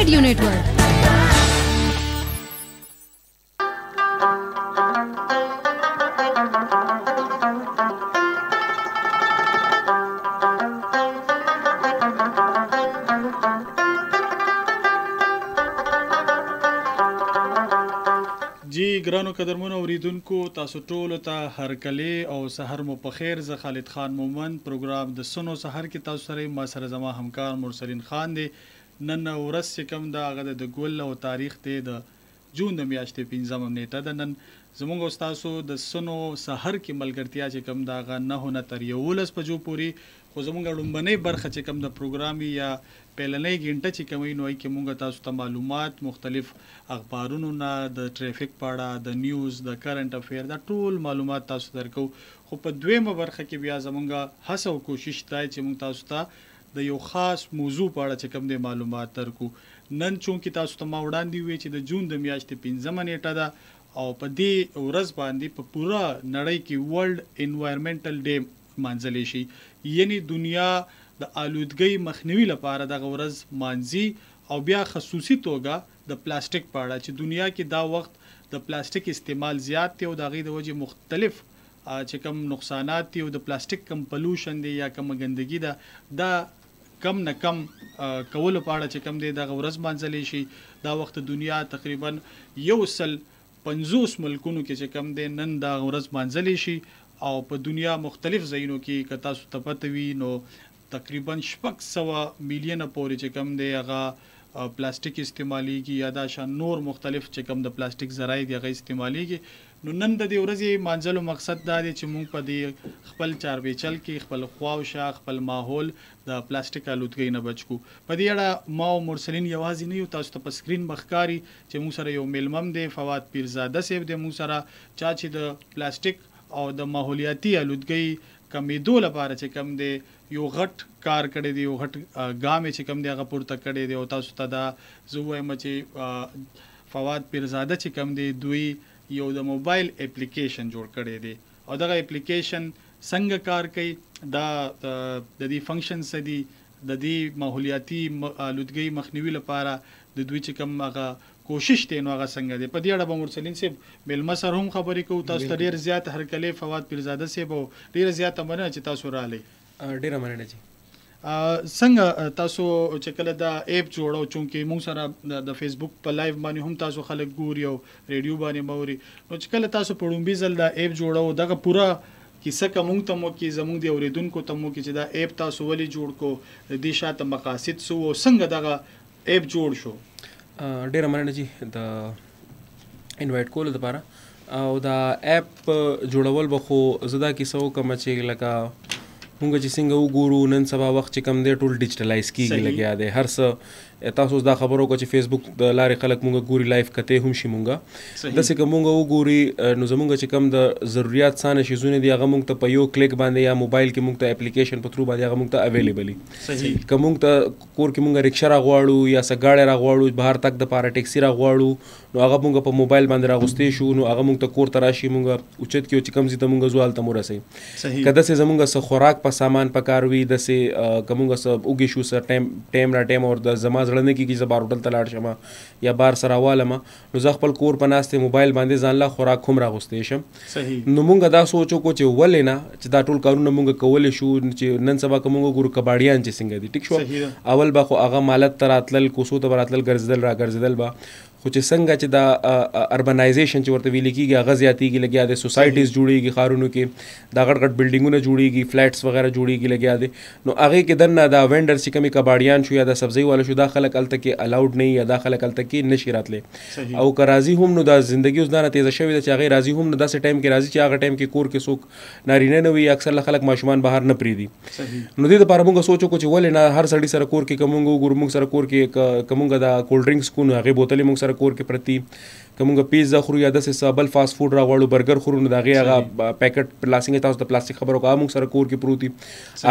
Radio network. जी ګرانو قدرمنو اوریدونکو تاسو ټول ته هرکلی او سحر مو په خیر. زه خالد خان مومند پروګرام د سنو سحر کې تاسو سره ما سره زما همکار مرسلین خان دی. نن ورځ چې کوم دا هغه د ګل او تاریخ دی د جون د میاشتې 15 نیټه ده. نن زموږ استادو د سنو سحر کې ملګرتیا چې کوم دا غ نه نه تر 11 بجو پوري خو زموږ لومبنۍ برخه چې کوم د پروګرام یا پهلنۍ غنټه چې کومې نوې کې مونږ تاسو ته معلومات مختلف اخبارونو نه د ټریفیک په اړه د نیوز د کرنٹ افیر دا ټول معلومات تاسو درکو. خو په دویمه برخه کې بیا زمونږ هڅه او کوشش دی چې مونږ تاسو ته د یو خاص موضوع په اړه چې کوم د معلومات درکو. نن چونکې تاسو ته ما وړاندې وی چې د جون د میاشتې 15 نیټه ده او په دې ورځ باندې په پورا نړۍ کې ورلد انوایرنمنټل ډے مانځل شي، یعنی دنیا د آلودګۍ مخنیوي لپاره د غورز مانځي او بیا خصوصي توګه د پلاستیک په اړه چې دنیا کې دا وخت د پلاستیک استعمال زیات دی او د غي د وجه مختلف چې کوم نقصانات دي او د پلاستیک کم پولوشن دی یا کم ګندګي ده دا کم نه کم کول په اړه چې کم دی د غورز مانځل شي. دا وخت دنیا تقریبا 150 ملکونو کې چې کم دی نن د غورز مانځل شي او په دنیا مختلف ځایونو کې کتا سو تپتوي نو تقریبا 600 میلیونه پورې چې کم دی هغه پلاستیک استعماليږي یا دا شان نور مختلف چې کم د پلاستیک ذرایع دی هغه استعماليږي. نو نن د دې ورځې مانځلو مقصد دا دی چې موږ په دې خپل چاربیچل کې خپل خواوشا خپل ماحول د پلاستیک آلودګۍ نه بچو. په دې اړه ما او مرسلین یوازې نه یو، تاسو ته په سکرین مخکاري چې موږ سره یو میلمم دی فواد پیرزاده صاحب دی موږ سره چا چې د پلاستیک او د ماحولیاتي آلودګۍ کمیدو لپاره چې کم دی یو غټ کار کړی دی، یو غټ ګام چې کم دی هغه پورته کړی دی او تاسو ته دا زه وایم چې فواد پیرزاده چې کم دی دوی یو د موبایل اپلیکیشن جوړ کړی دی او دغه اپلیکیشن څنګه کار کوي، دا د دې فنکشن څه دي، د دې ماحولیاتي آلودګۍ مخنیوي لپاره د دوی چې کم هغه کوشش دی نو هغه څنګه دی. په دې اړه به مرسلین صاحب ملما سره هم خبرې کوو. تاسو ته ډیر زیات هرکلی فواد پیرزاده صاحب او ډیر زیات مننه چې تاسو راغلی. ډیر مننه جی. څنګه تاسو چې کله دا اپ جوړو چونکې موږ سره د فیسبوک په لایو باندې هم تاسو خلک ګوري او ریډیو باندې موري، نو چې کله تاسو په لومبي ځل دا اپ جوړو دغه پورا کیسه کوم ته مو کې زموږ دی اوریدونکو ته مو کې چې دا اپ تاسو ولې جوړ کو، د دې شاته مقاصد سو او څنګه دغه اپ جوړ شو. ډیر مننه جی د انوایټ کول لپاره او دا اپ جوړول به خو زدا کیسه وکم چې لکه مونږ چې څنګه وګورو نن سبا وخت چې کم دی ټول ډیجیټلایز کیږي لګیا دی هر څه. تاسو دا خبرو کو چې فیسبوک د لارې خلک مونږ ګوري لایف کته هم شي مونږ داسې کوم مونږ وګوري نو زمونږ چې کم د ضرورت سانه شیزونه دی هغه مونږ ته په یو کلیک باندې یا موبایل کې مونږ ته اپلیکیشن په ترو باندې هغه مونږ ته اویلیبل صحیح. کوم مونږ ته کور کې مونږ رکشا راغواړو یا سګاړې راغواړو بهر تک د پاره ټیکسي راغواړو نو هغه مونږ په موبایل باندې راغستې شو نو هغه مونږ ته کور ته راشي مونږ اوچت کې چې کم زی ته مونږ زوال ته مورسي کده سه زمونږ سه خوراک په سامان پکاروي د سه کومږ سه اوګي شو سه ټیم را ټیم اور د زما ځړنه کې چې زبار ته لاړ شم یا بار سره والم نو زه خپل کور په ناسته موبایل باندې ځان لا خوراک هم راغستې شم. صحیح. نو مونږ دا سوچو کو چې ولې نه چې دا ټول کارونه مونږ کولې شو چې نن سبا کومه ګورو کباړیان چې څنګه دي ټیک شو اول به خو هغه مالت تراتل کوسو ته براتل ګرځدل را ګرځدل با خو چې څنګه چې دا اربنایزیشن چې ورته ویل کېږي هغه زیاتېږي لګیا دی سوسایټیز جوړېږي ښارونو کې دا غټ غټ بلډینګونه جوړېږي فلیټس وغیرہ جوړېږي لګیا دی نو هغې کې دننه دا وینډر چې کومې کباړیان شو یا د سبزۍ والا شو دا خلک هلته کې الاؤډ نه یا دا خلک هلته کې نشي راتلی او که راضي هم نو دا زندګي اوس دا نه تیزه شوې ده چې هغې راضي هم نو داسې ټایم کې راځي چې هغه ټایم کې کور کې څوک نارینه نه وي اکثر خلک ماشومان بهر نه پرېږدي نو دې دپاره مونږ سوچ وکړو چې ولې نه هر سړي سره کور کې که مونږ وګورو مونږ سره کور کې که مونږ دا کولډ ډرنکس کو نو هغې بوتلې مونږ سره کور کې پرتي کومه پیزا خورو یا د بل فاست فود راغړو برګر خورو نو دغه هغه پاکټ پلاستیک تاسو د پلاستیک خبرو کوم سره کور کې پروتي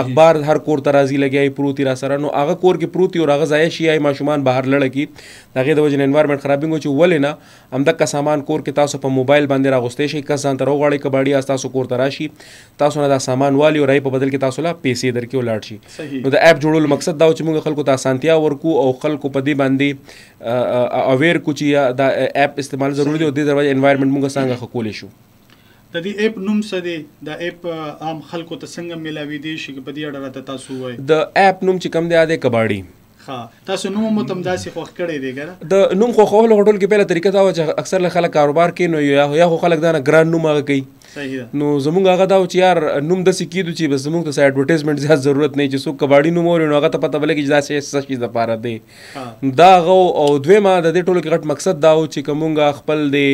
اخبار هر کور ته راځي لګي پروتي را سره نو هغه کور کې پروتي او هغه ځای شي ای ماشومان بهر لړ کی دغه د وجه انوایرنمنت خرابینګ چې ولې نه هم د سامان کور کې تاسو په موبایل باندې راغستې شي کسان تر وغړی کباړي تاسو کور ته راشي تاسو نه دا سامان والی او راي په بدل کې تاسو لا پیسې درکې ولاړ شي نو د اپ جوړولو مقصد دا چې موږ خلکو ته اسانتیا ورکو او خلکو په دې باندې اویر کو چې دا اپ استعمال ضروري دی او د دروازه انوایرنمنت موږ څنګه خکولې شو د دې اپ نوم څه دی د اپ عام خلکو ته څنګه ملاوي دي چې په دې اړه تاسو وایي د اپ نوم چې کوم دی د کباړي ها تاسو نوم مو تم داسې خوښ کړی دی ګره د نوم خو خو له هټول کې پیله طریقه دا و چې اکثر له خلک کاروبار کوي نو یا خو خلک دا نه ګران نوم هغه کوي نو زمونږ هغه دا چې یار نوم د سکیدو چې بس زمونږ ته اډورټایزمنټ زیات ضرورت نه چې څوک کباړي نوم اوري نو هغه ته پته ولګي چې دا څه شي د پاره دی دا غو او دویمه د دې ټولو کې غټ مقصد دا و چې کومه خپل د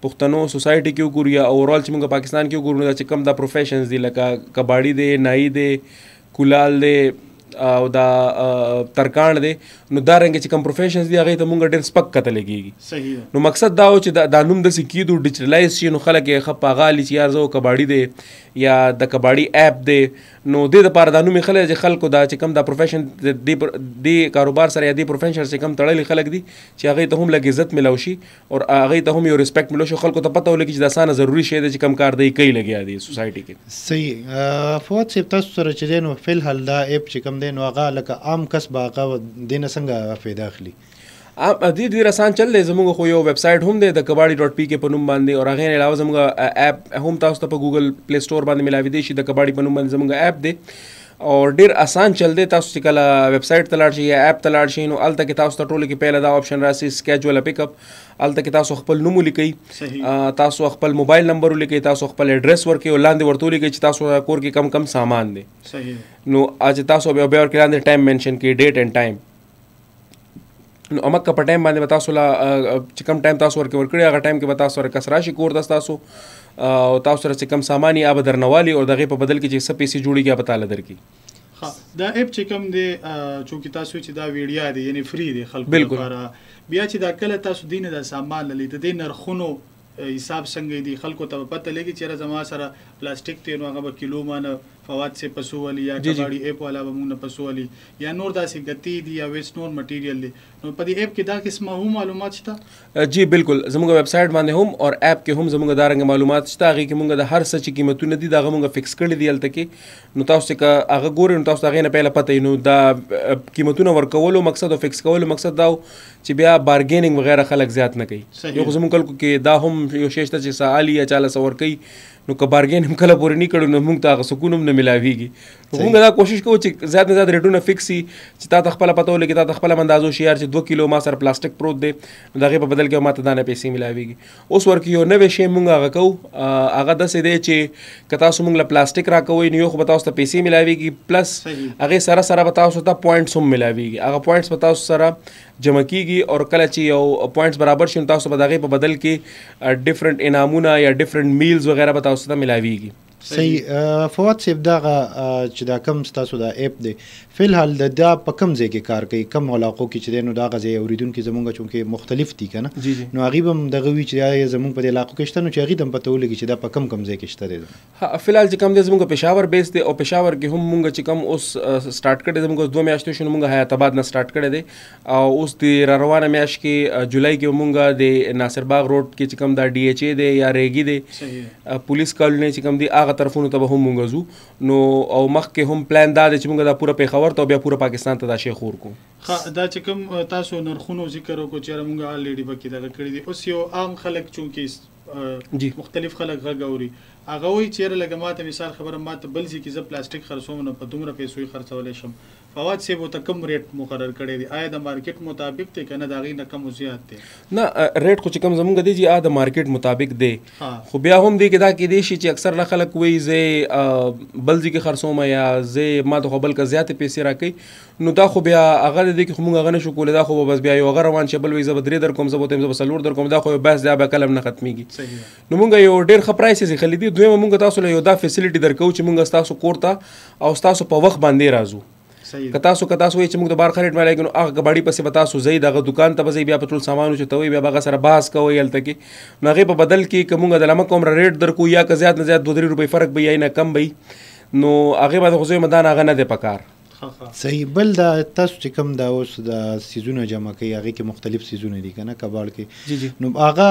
پښتنو سوسایټي کې وګورو یا اورال چې موږ پاکستان کې وګورو دا چې کم دا پروفیشنز دي لکه کباړي دی نای دی کولال دی او دا ترکان دی نو دا رنګ چې کوم پروفیشنز دی هغه ته مونږ ډېر سپک کتل کېږي صحیح نو مقصد دا و چې دا نوم د سکیدو ډیجیټلایز شي نو خلک یې خپ غالي چې یار زو کباړي دی یا د کباړي اپ دی نو د لپاره دا نوم خلک چې خلکو دا چې کوم دا پروفیشن دی کاروبار سره یا دی پروفیشن سره کوم تړلي خلک دي چې هغه ته هم لګ عزت ملو شي او هغه ته هم یو ریسپیکټ ملو شي خلکو ته پته ولګي چې دا سانه ضروری شی دی چې کم کار دی کوي لګیا دی سوسایټي کې صحیح فوت سیب تاسو سره چې دینو فل حل دا اپ چې کم دین واغه لکه عام کس باغه دینه څنګه فائدہ اخلي ډېر آسان چل دی زموږ خو یو ویب سایټ هم دی د کباړي.pk په نوم باندې او هغه علاوه زموږ اپ هم تاسو ته په ګوګل پلی سٹور باندې ملاوي دی شي د کباړي په نوم باندې زموږ اپ دی او ډېر آسان چل دی تاسو چې کله ویب سایټ ته لاړ شئ یا اپ ته لاړ شئ نو هلته کې تاسو ته ټولو کې پهله دا آپشن راسي سکیجول پک اپ هلته کې تاسو خپل نوم ولیکئ تاسو خپل موبایل نمبر ولیکئ تاسو خپل ایډریس ورکئ او لاندې ورته ولیکئ چې تاسو کور کې کم کم سامان دی نو اج تاسو بیا ورکړئ لاندې ټایم منشن کړئ ډیټ اینڈ ټایم نو امکه په ټایم باندې تاسو لا چې کم ټایم تاسو ورکړئ هغه ټایم کې به تاسو کس راشي کور د تاسو او تاسو سره چې کم سامان یې به درنوالي او دغه په بدل کې چې څه پیسې جوړیږي هغه تعالی درکړي ها دا اپ چې کوم دی چې تاسو چې دا ویډیو دی یعنی فری دی خلکو لپاره بیا چې دا کله تاسو دینه د سامان لید د نرخونو حساب څنګه دی خلکو ته پته لګي چې زما سره پلاستیک ته نو هغه کیلو مان فواد سے پسولی یا کباړي اپ والا به موږ پسولی یا نور داسې غتی دی یا ویست نور مټیریل دی نو په دې اپ کې دا قسمه هم معلومات شته جی بالکل زموږ ویب سایټ باندې هم او اپ کې هم زموږ دا رنګ معلومات شته هغه کې موږ د هر څه چې قیمتونه دي دا موږ فکس کړی دی الته کې نو تاسو چې هغه ګورئ نو تاسو هغه نه پهله پته نو دا قیمتونه ورکولو مقصد او فکس کولو مقصد دا چې بیا بارګینینګ وغیرہ خلک زیات نه کوي یو زموږ کلکو کې دا هم یو شیشته چې سالی یا 40 ور کوي نو که بارګین هم کله پورې نه کړو نو موږ ته هغه سکون هم نه ملاویږي موږ دا کوشش کوو چې زیات نه زیات ریټونه فکس شي چې تا ته خپل پته ولګي تا ته خپل اندازو شي یار چې 2 کیلو ما سره پلاستیک پروت دی نو دغه په بدل کې ماته دانه پیسې ملاویږي اوس ورکه یو نوې شی موږ هغه کوو هغه د څه دی چې که تاسو موږ له پلاستیک راکوي نو یو خو به تاسو ته پیسې ملاویږي پلس هغه سره سره به تاسو ته پوینټس هم ملاویږي هغه پوینټس به تاسو سره جمع کیږي او کله چې یو پوینټس برابر شي تاسو به دغه په بدل کې ډیفرنٹ انعامونه یا ډیفرنٹ میلز وغیرہ به تاسو ته ملاویږي صحیح فواد صاحب دا چې دا کم تاسو دا اپ دی فی الحال دا په کم ځای کې کار کوي کم علاقو کې چې نو دا غځي اوریدونکو زمونږ چونکې مختلف دي کنه نو هغه هم دغه وی چې زمونږ په علاقو کې شته نو چې هغه دم پته ولګي چې دا په کم ځای کې شته دی فی الحال چې کم د زمونږ پېښور بیس دی او پېښور کې هم مونږ چې کم اوس سٹارټ کړی زمونږ 2 میاشتې شنو مونږ حیات آباد نه سٹارټ کړی دی او اوس د روانه میاشت کې جولای کې مونږ د ناصر باغ روډ کې چې کم دا ډي ایچ ای دی یا ریګي دی پولیس کالونی چې کم دی هغه طرفونو ته هم مونږ زو نو او مخکې هم پلان دا چې مونږ دا پوره پېښور ته بیا پوره پاکستان ته دا شی خور کو دا چې کوم تاسو نرخونو ذکر وکړو چې مونږ الریډي بکی دا کړی دی اوس یو عام خلک چونکې مختلف خلک غږوري هغه وی چیرې لګه ماته مثال خبره ماته بل ځکه چې پلاستیک خرڅوم نه په دومره پیسې خرڅولې شم فواد سی بو ته کم ریټ مقرر کړی دی آیا د مارکیټ مطابق ته کنه دا غي نه کم زیات دی نه ریټ خو چې کم زمونږ دی چې د مارکیټ مطابق دی خو بیا هم دی کې دا کې دی چې اکثر خلک وی زه بل ځکه خرڅوم یا زه ما ته بل کا زیات پیسې راکې نو دا خو بیا هغه دی چې موږ غنه شو کولای دا خو بس بیا یو غره روان چې بل وی زه بدري در کوم زه بوتم زه بسلور در کوم دا خو بس دا به کلم نه ختميږي نو موږ یو ډیر ښه پرایس یې خلیدي دوی موږ تاسو له یو دا فیسیلیټي درکو چې موږ تاسو کور ته او تاسو په وخت باندې راځو که تاسو وایي چې موږ د بار خرید مالګ نو هغه کباړي پسې به تاسو ځئ دغه دکان ته به ځئ بیا په ټول سامانو چې ته وایي بیا به هغه سره بحث کوئ هلته کې نو هغې په بدل کې که موږ د لمک عمره ریټ درکو یا که زیات نه زیات 2-3 روپۍ فرق به یا نه کم به نو هغې باندې خو زه وایم دا هغه نه دی په کار. صحیح. بل دا تاسو چې کوم دا اوس د سیزونه جمع کوي هغې کې مختلف سیزونه دي که نه کباړ کې نو هغه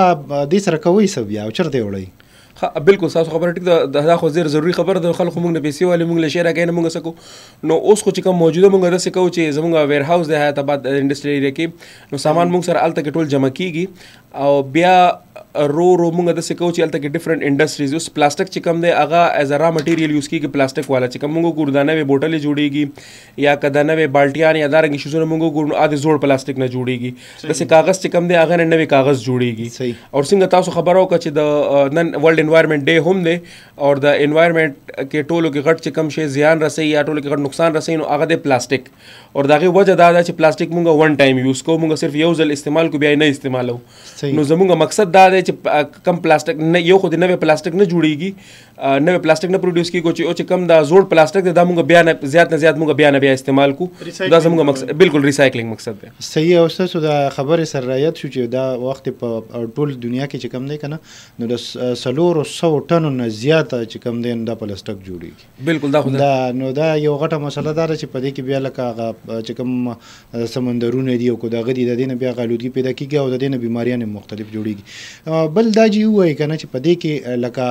دې سره کوئ څه بیا او چېرته یې وړئ؟ بالکل تاسو خبره ټیک ده دا خو ډېر ضروري خبره ده خلکو موږ نه پیسې والي موږ له شی راکوي نه موږ څه کوو نو اوس خو چې کوم موجوده موږ داسې کوو چې زموږ ویر هاوس دی حیات آباد انډسټریل ایریا کې نو سامان موږ سره هلته کې ټول جمع کیږي او بیا رو موږ داسې کوو چې هلته کې ډفرنټ انډسټریز اوس پلاسټک چې کوم دی هغه ایز ا را مټیریل یوز کیږي پلاسټک والا چې کوم موږ ګورو دا نوې بوټلې جوړیږي یا که دا نوې بالټیان یا دارنګې شیزونه موږ ګورو نو د زوړ پلاسټک نه جوړیږي داسې کاغذ چې کوم دی هغه نه نوې کاغذ جوړیږي او څنګه تاسو خبره وکړه چې د نن ورلډ انوایرمنټ ډے هم دی او د انوایرمنټ کې ټولو کې غټ چې کم شی زیان رسوي یا ټولو کې غټ نقصان رسوي نو هغه دی پلاسټک او د هغې وجه دا ده چې پلاسټک موږ ون ټایم یوز کوو موږ صرف یو ځل استعمال کوو بیا یې نه استعمالوو نو زموږ مقصد دا دی چې کم پلاسټک نه یو خو د نوې پلاسټک نه جوړیږي نوې پلاسټک نه پروډیوس کیږي چې کوم دا زوړ پلاسټک دی دا موږ بیا نه زیات موږ بیا استعمال کوو دا زموږ مقصد بالکل ریسایکلینګ مقصد دی. صحیح. او ستاسو د خبرې سره رعایت شو چې دا وخت په ټول دنیا کې چې کم دی که نه نو د 400 ټنو نه زیاته چې کم دی نو دا پلاسټک جوړیږي. بالکل دا نو دا یو غټه مسله ده چې په دې کې بیا لکه هغه چې کوم سمندرونه دي او که دغه دي د دې نه بیا آلودګي پیدا کېږي او د دې نه بیماریان مختلف جوړیږي. بل دا چې ووایي که نه چې په دې کې لکه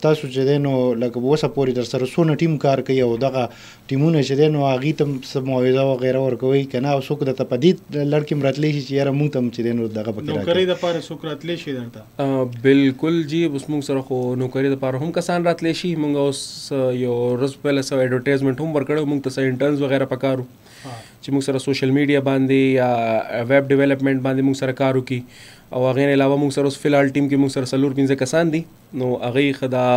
تاسو چې دی نو لکه اوسه پورې در سره څونه ټیم کار کوي او دغه ټیمونه چې دی نو هغې ته هم څه معاوضه وغیره ورکوئ که نه او څوک درته په دې لړ کې هم راتلی شي چې یاره مونږ ته هم چې دی نو دغه پکې نوکرۍ دپاره څوک راتلی شي درته؟ بالکل جی اوس موږ سره خو نوکرۍ دپاره هم کسان راتلی شي موږ اوس یو ورځ پهله څه ایډورټایزمنټ هم ورکړی موږ ته څه انټرنز وغیره پکار چې موږ سره سوشل میډیا باندې یا ویب ډیولپمنټ باندې موږ سره کار وکړي او هغې نه علاوه موږ سره اوس فلحال ټیم کې موږ سره 4-5 کسان دي نو هغې ښه دا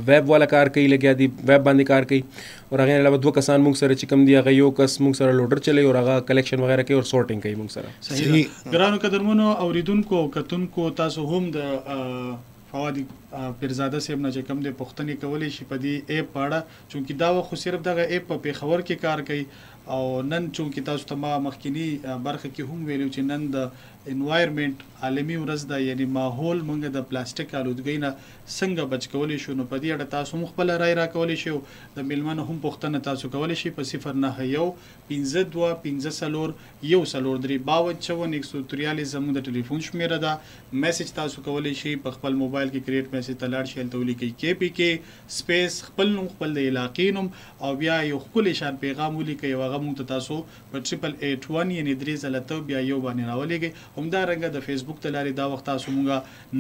ویب والا کار کوي لګیا دي ویب باندې کار کوي او هغې نه علاوه 2 کسان موږ سره چې کوم دي هغه یو کس موږ سره لوډر چلوي او هغه کلیکشن وغیره کوي او سورټینګ کوي موږ سره. صحیح. ګرانو قدرمنو اوریدونکو کتونکو تاسو هم د فواد پیرزاده صاحب نه چې کوم دی پوښتنې کولی شي په دې ایپ په اړه چونکې دا خو صرف دغه ایپ په پېښور کې کار کوي او نن چونکې تاسو ته ما مخکینی برخه کې هم ویلو چې نن د انوایرمنټ عالمي ورځ ده یعنی ماحول موږ د پلاستیک آلودګۍ نه څنګه بچ کولی شو نو په دې اړه تاسو هم خپله رای راکولی شي د میلمنو هم پوښتنه تاسو کولی شي په 091-52-143-52 زموږ د ټلیفون شمیره ده میسج تاسو کولی شي په خپل موبایل کې کریټ میسج ته لاړ شي هلته ولیکئ KPK سپیس خپل نوم خپل د علاقې نوم او بیا یو ښکلی شان پیغام ولیکئ او هغه موږ ته تاسو په 8881 یعنې 3 ځله ته بیا یو باندې راولېږئ. همدارنګه د فیسبوک ته لارې دا وخت تاسو مونږه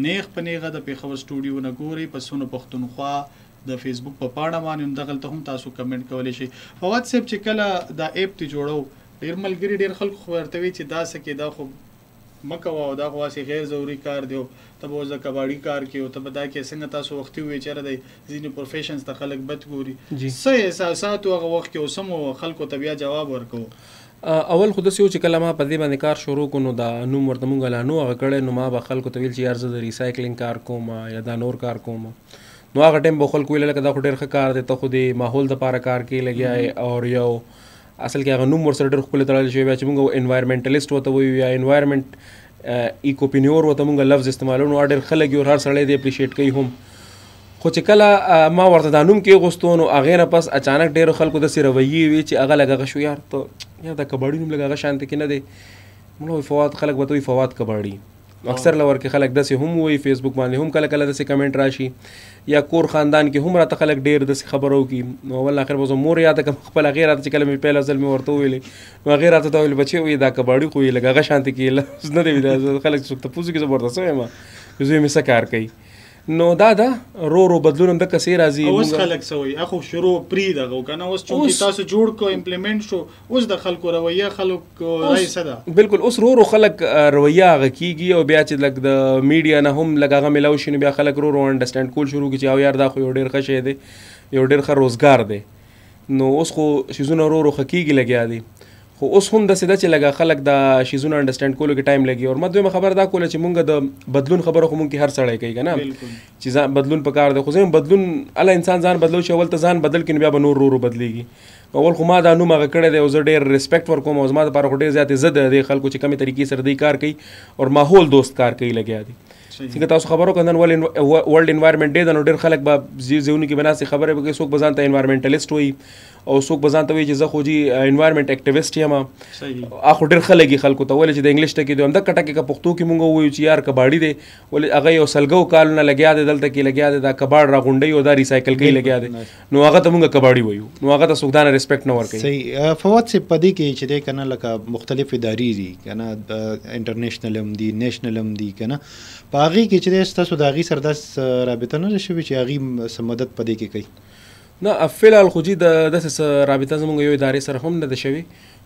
نیغ په نیغه د پېښور سټوډیو نه ګورئ په سونو پښتونخوا د فیسبوک په پاڼه باندې دغلته هم تاسو کمنټ کولی شئ. فواد صاحب چې کله دا ایپ ته جوړو ډېر ملګري ډېر خلکو خو ورته وي چې دا څه کې دا خو مه کوه او دا خو هسې غیر ضروري کار دی او ته به اوس د کباړي کار کوي او ته به دا کې څنګه تاسو وختي ووایئ چېرې دی ځینې پروفیشنز ته خلک بد ګوري څه احساساتو هغه وخت کې اوس هم خلکو ته بیا جواب ورکوو؟ اول خو داسې و چې کله ما په دې باندې کار شروع کړو نو دا نوم ورته مونږ لا نو هغه کړی نو ما به خلکو ته ویل چې یار زه د ریسایکلینګ کار کوم یا دا نور کار کوم نو هغه ټایم به خلکو ویل لکه دا خو ډېر ښه کار دی ته خو د ماحول دپاره کار کوې لګیا یې او یو اصل کې هغه نوم ورسره ډېر ښکلی تړلی شوی بیا چې مونږ انوایرمنټلیسټ ورته وایو یا انوایرمنټ ایکوپینیور ورته مونږ لفظ استعمالو نو ډېر ښه لګي او هر سړی دی اپریشیټ کوي هم خو چې کله ما ورته دا نوم کېغوستو نو هغې نه پس اچانک ډېرو خلکو داسې رویې وي چې هغه لږ هغه شو یار ته یا دا کباړي نوم لږ هغه شانته کې نه دی مړه وایي فواد خلک به ته وایي فواد کباړي اکثر لور کې خلک داسې هم وایي فیسبوک باندې هم کله کله داسې کمنټ راشي یا کور خاندان کې هم راته خلک ډېر داسې خبرو کړي نو اول آخر به زه مور یاده کړم خپل هغې راته چې کله مې پیله ځل مې ورته وویلې نو هغې راته دا ویل بچې وایي دا کباړي خو یې لږ هغه شانته کې لفظ نه دی خلک څوک تپوس کړي زه ورته څه وایم زوی مې څه کار کوي نو دا رو بدلون هم د کسې راځي اوس خلک څه وایي اخو شروع پرېږده که نه اوس چونکې تاسو جوړ کړو امپلیمنټ شو اوس د خلکو رویه خلکو رای څه ده؟ بالکل اوس رو خلک رویه هغه کېږي او بیا چې لږ د میډیا نه هم لږ هغه میلاو شي نو بیا خلک رو انډرسټینډ کول شروع کړي چې او یار دا خو یو ډېر ښه شی دی یو ډېر ښه روزګار دی نو اوس خو شیزونه رو ښه کېږي لګیا دي خو اوس هم داسې ده چې لږه خلک دا شیزونه انډرسټینډ کولو کې ټایم لګي او ما دویمه خبره دا کوله چې مونږ د بدلون خبره خو مونږ کې هر سړی کوي که نه چې بدلون پکار دی خو زه بدلون الله انسان ځان بدلو چې اول ته ځان بدل کړي نو بیا به نور رو بدلېږي اول خو ما دا نوم هغه کړی دی او زه ډېر ریسپیکټ ورکوم او زما دپاره خو ډېر زیاتې زه د دې خلکو چې کومې طریقې سره دوی کار کوي او ماحول دوست کار کوي لګیا دي. څنګه تاسو خبرو کړه نن ورلډ انوایرمنټ ډے د نو ډېر خلک به ځایونو کې به ناستې خبرې به کوي، څوک به ځان ته انوایرمنټلیسټ وایي او څوک به ځان ته وایي چې زه خو جي انوایرمنټ اکټیویسټ یم. خو ډېر خلک یې خلکو ته ویل چې د انګلیش ټکي دی همدغه ټکي که پښتو کې مونږ ووایو چې یار کباړي دی ولې هغه یو سلګو کالونه لګیا دی دلته کې لګیا دی دا کباړ راغونډوي او دا ریسایکل کوي لګیا دی نو هغه ته مونږ کباړي وایو نو هغه ته څوک دا نه ریسپیکټ نه ورکوي. صحیح. فواد صاحب په دې کې چې دی که نه لکه مختلف ادارې دي که نه انټرنیشنل هم دي نیشنل هم دي که نه په هغې کې چې دی ستاسو د هغې سره داسې رابطه نه ده شوې چې هغې څه مدد په دې کې کوي؟ نه فلحال خو جي د داسې رابطه زموږ یو ادارې سره هم نه ده شوې،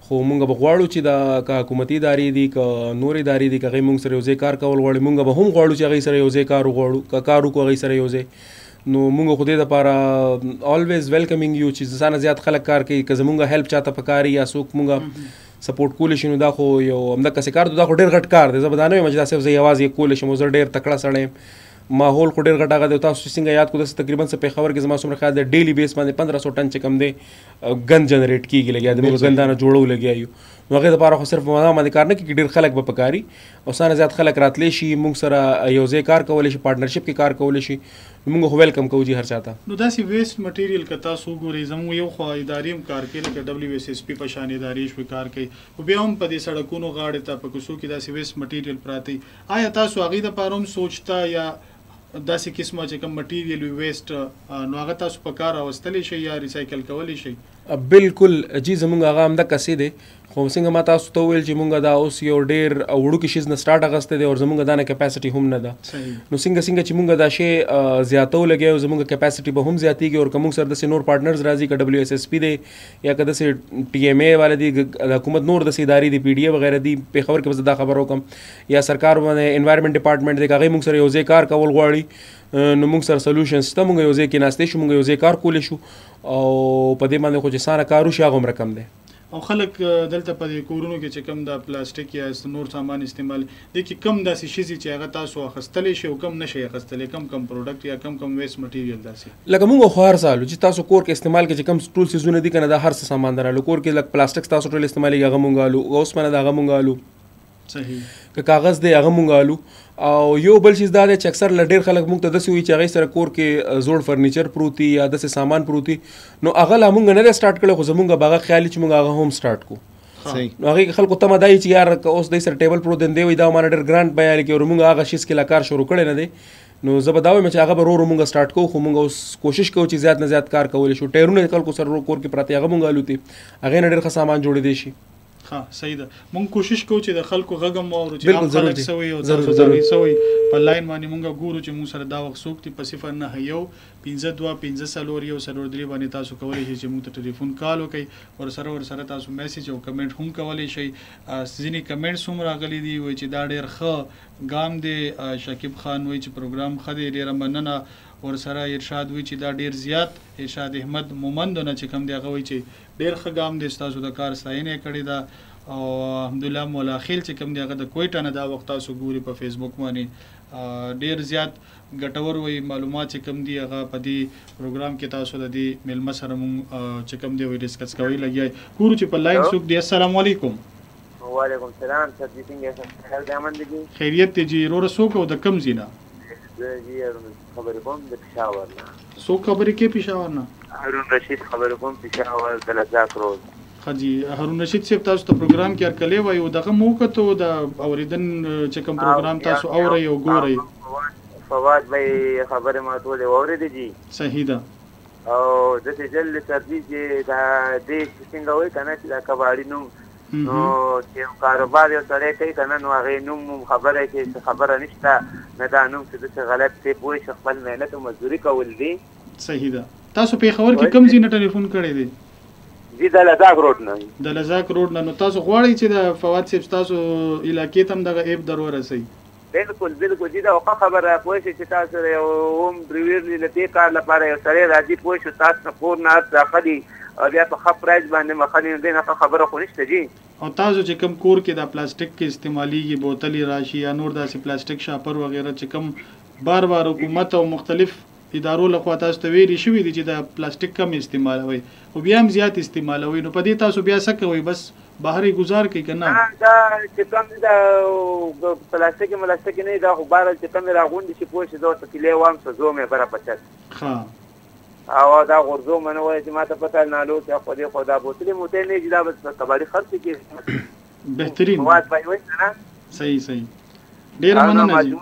خو مونږ به غواړو چې دا که حکومتي ادارې دي که نور ادارې دي که هغې مونږ سره یو ځای کار کول غواړي مونږ به هم غواړو چې هغې سره یو ځای کار وغواړو که کار وکړو هغې سره یو ځای نو مونږ خو دې دپاره الویز ویلکمینګ یو چې ځانه زیات خلک کار کوي که زمونږ هیلپ چاته پکار یا څوک مونږ سپورټ کولی شي نو دا خو یو همدغسې کار دا خو ډېر غټ کار دی. زه به دا نه وایم چې دا صرف زه یوازې یې کولی شم او زه ډېر تکړه سړی یم. ماحول خو ډېر غټ هغه دی تاسو څنګه یاد کړو داسې تقریبا څه پېښور کې زما څومره خیال دی ډیلی بیس باندې 1500 ټن چې کم دی ګن جنریټ کېږي لګیا دی موږ ګندانه جوړو لګیا یو نو هغې دپاره خو صرف ما باندې کار نه کېږي ډېر خلک به پکاري او څانه زیات خلک راتلی شي مونږ سره یو ځای کار کولی شي پارټنرشپ کې کار کولی شي مونږ خو ویلکم کوو جي هر چا ته. نو داسې ویسټ مټیریل که تاسو وګورئ زموږ یو خوا ادارې هم کار کوي لکه WSSP په شان ادارې شوي کار کوي خو بیا هم په دې سړکونو غاړې ته په کوڅو کې داسې ویسټ مټیریل پراته وي آیا تاسو هغې دپاره هم سوچته یا داسې قسمه چې کوم مټیریل وي ویسټ نو هغه تاسو په کار راوستلی شئ یا ریسایکل کولی شئ؟ بالکل جی زمونږ هغه همدغسې دی خو څنګه ما تاسو ته وویل چې مونږ دا اوس یو ډېر وړوکي شیز نه سټارټ اخیستی دی او زمونږ دا نه کیپاسټي هم نه ده نو څنګه چې مونږ دا شی زیاتو لګیا یو زمونږ کیپاسټي به هم زیاتېږي او که مونږ سره داسې نور پارټنرز راځي که WSSP دی یا که داسې TMA والا دي د حکومت نور داسې ادارې دي PDA وغیره دي پېښور کې به زه دا خبر وکړم یا سرکار باندې انوایرمنټ ډپارټمنټ دی که هغې مونږ سره یو ځای کار کول غواړي نو مونږ سره سلوشن شته مونږ یو ځای کېناستی شو مونږ یو ځای کار کولی شو او په دې باندې خو چې ساره کار وشي هغه هم رقم دی. او خلک دلته په دې کورونو کې چې کوم د پلاستیک یا نور سامان استعمال دي کې کم داسې شیزې چې هغه تاسو اخیستلی شئ او کم نه شئ اخیستلی کم پروډکټ یا کم ویسټ مټیریل داسې لکه مونږ خو هر سال چې تاسو کور کې استعمال کې چې کم ټول څیزونه دي که نه دا هر څه سامان درالو کور کې لکه پلاستیک تاسو ټول استعمالېږي هغه مونږ الو اوسپنه د هغه مونږ الو صحیح که کاغذ دی هغه مونږ الو او یو بل چیز دا دی چې اکثر له ډېر خلک مونږ ته داسې وایي چې هغې سره کور کې زوړ فرنیچر پروت وي یا داسې سامان پروت وي نو هغه لا مونږ نه دی سټارټ کړی خو زمونږ به هغه خیال چې مونږ هغه هم سټارټ کړو نو هغې خلکو تمه دا وي چې یار که اوس دی سره ټیبل پروت دی دی وایي دا مانه ډېر ګرانټ بیان کړي او مونږ هغه شیز کې لا کار شروع کړی نه دی نو زه به دا وایم چې هغه به ورو مونږ سټارټ کوو خو مونږ اوس کوشش کوو چې زیات نه زیات کار کولی شو ټایرونه خلکو سره کور کې پراته هغه مونږ الوتي هغې نه ډېر ښه سامان جوړېدی شي. ها صحیح ده مونږ کوشش کوو چې د خلکو غږ هم واورو چې عام خلک څه وایي او تاسو څه وایي په لاین باندې مونږ ګورو چې مونږ سره دا وخت څوک دي په 092-504-3 باندې تاسو کولی شئ چې مونږ ته ټلیفون کال وکړئ ورسره تاسو میسج او کمنټ هم کولی شئ. ځینې کمنټس هم راغلي دي وایي چې دا ډېر ښه ګام دی شکیب خان وایي چې پروګرام ښه دی ډېره مننه ورسره ارشاد وایي چې دا ډېر زیات ارشاد احمد مومندو نه چې کوم دی هغه وایي چې ډېر ښه ګام دی ستاسو د کار ستاینه یې کړې ده او الحمدلله مولا خیل چې کوم دی هغه د کویټه نه دا وخت تاسو ګوري په فیسبوک باندې ډېر زیات ګټور وایي معلومات چې کوم دي هغه په دې پروګرام کې تاسو د دې میلمه سره مونږ چې کوم دی وایي ډسکس کوي لګیا ګورو چې په لاین څوک دی. السلام علیکم. وعلیکم السلام سر جی څنګه خیر دی امن دی خیریت دی جی وروره څوک او د کوم ځای نه جی خبرې کوم د پېښور نه څوک خبرې کوي پېښور نه هارون رشید خبرې کوم پېښور د لزاک روډ خجی هارون رشید صاحب تاسو ته پروګرام کې ارکلې وای او دغه موقته د اوریدن چې کوم پروګرام تاسو اورئ او ګورئ فواد به خبره ما ټول اوریدې دي صحیح ده او د سجل سردي چې دا د څنګه وای کنه چې دا کباړي نو نو چې کاروبار یو سره کوي کنه نو هغه نوم خبره کې خبره نشته نه دا نوم چې غلط څه پوي خپل مهنت او مزدوري کول دي صحیح ده. تاسو پېښور کې کوم ځای نه ټلیفون کړی دی؟ جی د لزاک روډ نه د لزاک روډ نه. نو تاسو غواړئ چې د فواد صاحب تاسو علاقې ته هم دغه ایپ در ورسئ؟ بالکل جی دا خبره پوه شئ چې تاسو یو هوم ډریورلی له دې کار لپاره یو سړی راځي پوه شو تاسو نه کور نه راغلي او بیا په ښه پرایز باندې مخنی دی نه خبره خو نشته جی. او تاسو چې کوم کور کې د پلاستیک کې استعمالېږي بوتلې راشي یا نور داسې پلاستیک شاپر وغیره چې کوم بار حکومت او مختلف ادارو لخوا تاسو ته ویلي شوي دي چې د پلاستیک کم استعمالوي او بیا هم زیات استعمالوي، نو په دې تاسو بیا څه کوئ؟ بس بهر گزار کوي که نه؟ دا چې کوم د پلاستیک ملاستیک نه دا خو بهر چې کوم راغونډي چې پوه شي زه ورته کیلې وام سوځوم یې بره په چت ښه او دا غورځوم نه وایي چې ما ته پته نالو چې خو دې خو دا بوتلې موتې نه چې دا بس کباړي خرڅ کړي بهترین مواد به وي که نه؟ صحیح ډېره مننه جي.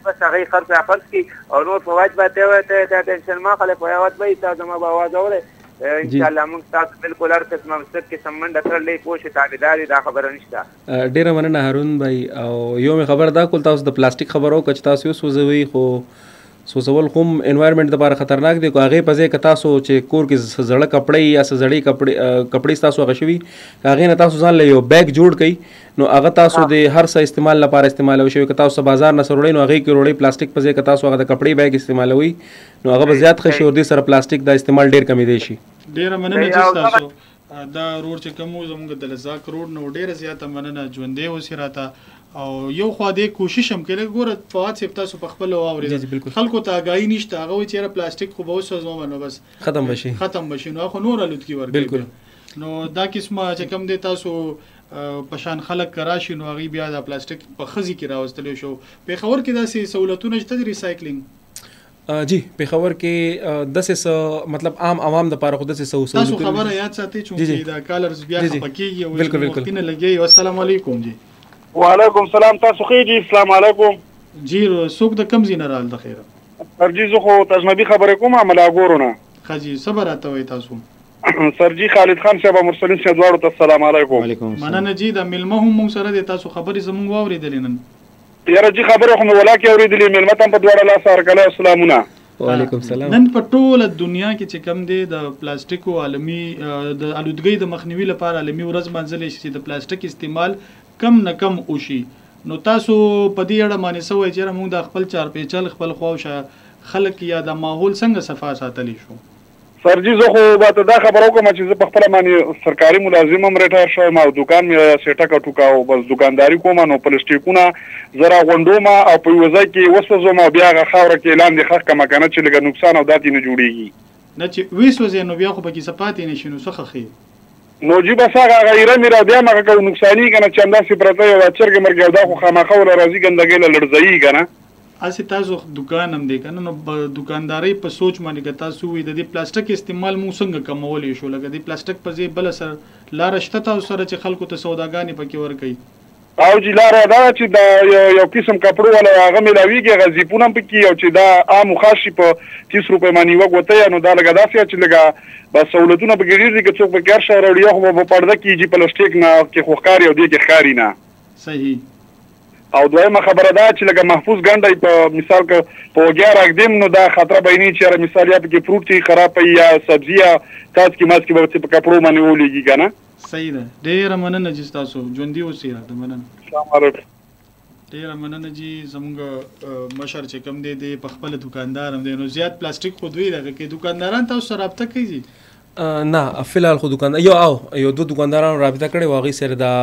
بس هغې خرڅ کړي او نور فواید به ته ټینشن ما خلک فواید به تا زما به اواز اورئ انشاءالله موږ تاسو بالکل هر قسمه مستد کې سمنډه کړلی پوه شي تابعداري دا خبره نشته. ډېره مننه هارون بھائی. او یو مې خبر دا کول تاسو د پلاستیک خبر وکړه چې تاسو وسوځوئ خو سوځول خو انوایرمنټ دپاره خطرناک دی. خو هغې په ځای که تاسو چې کور کې زړه کپړې یا زړې کپړې ستاسو هغه شوي هغې نه تاسو ځان له یو بیگ جوړ کړئ نو هغه تاسو د هر څه استعمال لپاره استعمالوي شوي. که تاسو بازار نه سره وړئ نو هغې کې وړئ پلاستیک په ځای که تاسو هغه د کپړې بیگ استعمالوي نو هغه به زیات ښه شي او دې سره پلاستیک د استعمال ډېر کمېدی شي. ډېره مننه چې تاسو دا روډ چې کوم زموږ د لزاک روډ نو ډېره زیاته مننه ژوندی اوسې راته. او یو خوا دې کوشش هم کوي ګوره فواد صاحب تاسو په خپل واورېدل خلکو ته آګاهي نشته هغه وایي چې یاره پلاستیک خو به وسوځوم نو بس ختم بشي نو خو نور الوتکي ورکوي نو دا قسمه چې کوم دی تاسو پشان خلک راشي نو هغوی بیا د پلاستیک په ښځې کې راوستلی شو. پېښور کې داسې سهولتونه شته د ریسایکلینګ؟ جی پېښور کې داسې مطلب عام عوام دپاره خو داسې سهولتونه تاسو خبره یاد ساتئ چونکې دا کالرز بیا خفه کېږي او وختي نه لګوي. السلام علیکم جی. وعلیکم سلام. تاسو ښه جی؟ السلام علیکم جی. څوک د کوم ځای نه راغل؟ د خیره سرجي زه خو تجنبي خبرې کوم ملاګورو نه. ښه جي څه به راته وایي تاسو؟ سرجي خالد خان صاحب او مرسلین صاحب دواړو ته السلام علیکم. مننه جی. د میلمه هم موږ سره دی تاسو خبرې زموږ واورېدلې نن؟ یاره جی خبرې خو مې ولا کې اورېدلې میلمه ته هم په دواړه لاسه هرکلی اسلامونه. وعلیکم السلام. نن په ټوله دنیا کې چې کوم دی د پلاستیکو عالمي د آلودګۍ د مخنیوي لپاره عالمي ورځ منځلی شي چې د پلاستیک استعمال کم نه کم وشي نو تاسو په دې اړه باندې څه وایئ چې موږ د خپل چارپیچل خپل خواوشا خلک یا د ماحول څنګه صفا ساتلی شو؟ سرجي زه خو به ته دا خبره وکړم چې زه په خپله باندې سرکاري ملازم هم ریټایر شویم او دوکان مې سیټکه ټوکه او بس دوکانداري کوم نو پلاستیکونه زه راغونډوم او په یوه ځای کې وسوځوم او بیا هغه خاوره کې لاندې ښخ کړم که نه چې لږه نقصان او داتې نه جوړېږي. نه چې وسوځې نو بیا خو پکې څه پاتې نه شي نو څه ښه نو جی بس هغه غیره میرا بیا مګه کو نقصانی کنه چې همداسې پرته یو چرګ مرګ دا خو خامخا ولا راځي ګندګي له لړځي کنه اسی تاسو دکان هم دی کنه نو دکانداري په سوچ باندې که تاسو وي د دې پلاستیک استعمال مو څنګه کمولې شو لکه د پلاستیک په ځای بل سره لار شته تاسو سره چې خلکو ته سوداګانې پکې ورکړي او جی لار دا چې دا یو قسم کپړو ولا هغه ملاویږي غزيپونه پکې او چې دا عام خاصي په 30 روپے باندې وګوته نو دا لګا داسې چې لګا بس سہولتونه به ګډیر دي که څوک به کار شهر وړي خو په پرده کې جی پلاستیک نه کې خوخاري او دې کې خاري نه صحیح او دویمه خبره دا چې لکه محفوظ ګنډي په مثال که په وګیا راګدم نو دا خطر بیني چې مثال یا پکې فروټ چې خراب یا سبزی یا تاسو کې ماس کې به په کپړو باندې ولېږي کنه صحیح ده ډېر مننه چې تاسو ژوندۍ اوسئ راته مننه السلام علیکم ډېر مننه جی زموږ مشر چې کوم دی د په خپل دکاندار هم دی نو زیات پلاستیک خو دوی دغه کې دکانداران تاسو سره رابطه کوي نه فلحال خو دکاندار یو دو دکاندارانو رابطه کړې و هغوی سره دا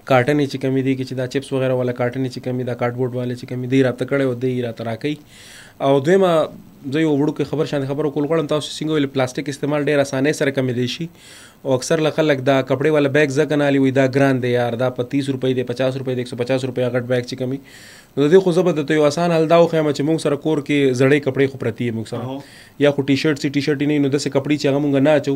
کارټنې چې کمی دي چې دا چپس وغیره والا کارټنې چې کمی دا کارډبورډ والا چې کمی دی رابطه کړی و دی راته راکوي او دویمه زه یو وړوکی خبر شانتې خبره کول غواړم تاسو څنګه ویل پلاستیک استعمال ډېر اسانۍ سره کمېدی شي او اکثر له خلک دا کپړې والا بیگ ځکه نه الي وایي دا ګران دی یار دا په 30 روپۍ دی 50 روپۍ دی 150 روپۍ غټ بیگ چې کمی نو د دې خو زه به درته یو اسان حل دا وښیم چې موږ سره کور کې زړې کپړې خو پرتې موږ سره یا خو ټي شرټ سي ټي شرټ نه نو داسې کپړې چې هغه موږ نه اچو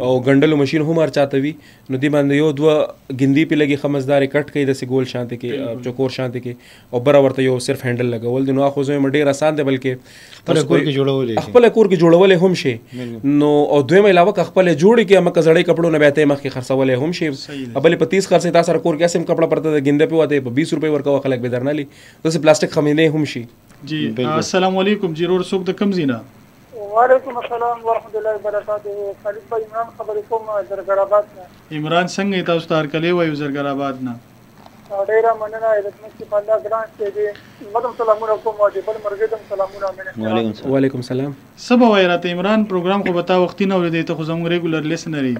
او ګنډلو مشین هم هر چاته وي نو دې باندې یو دوه ګندي پې لګي خمزدارې کټ کوي داسې ګول شانتې کې چوکور شانتې کې او بره ورته یو صرف هینډل لګول دی نو خو زه ډېر اسان دی بلکې خپل کور کې جوړولی هم شي نو او دویم علاوه که خپل جوړې کې مکه زړې کپړو نه بیا ته مخکې خرڅولی هم شي بلې په 30 خرڅې تا سره کور کې اسم کپړه پرته د ګنده پې وته په 20 روپۍ ورکوه خلک به درنه لي داسې پلاستیک خمینې هم شي جی السلام علیکم جی رور څوک د کوم ځای نه وعلیکم السلام ورحمۃ اللہ وبرکاتہ خالد بھائی عمران خبرې کوم زرګر آباد نه عمران څنګه تاسو ته هرکلی وایو زرګر آباد نه ډېره مننه عزتمن چې پنده ګران چې دې مدام سلامونه کوم او دې بل مرګ سلامونه وعلیکم السلام سبا وای راته عمران پروګرام خو بتا وختي نه ورې ته خو زموږ ریګولر لیسنري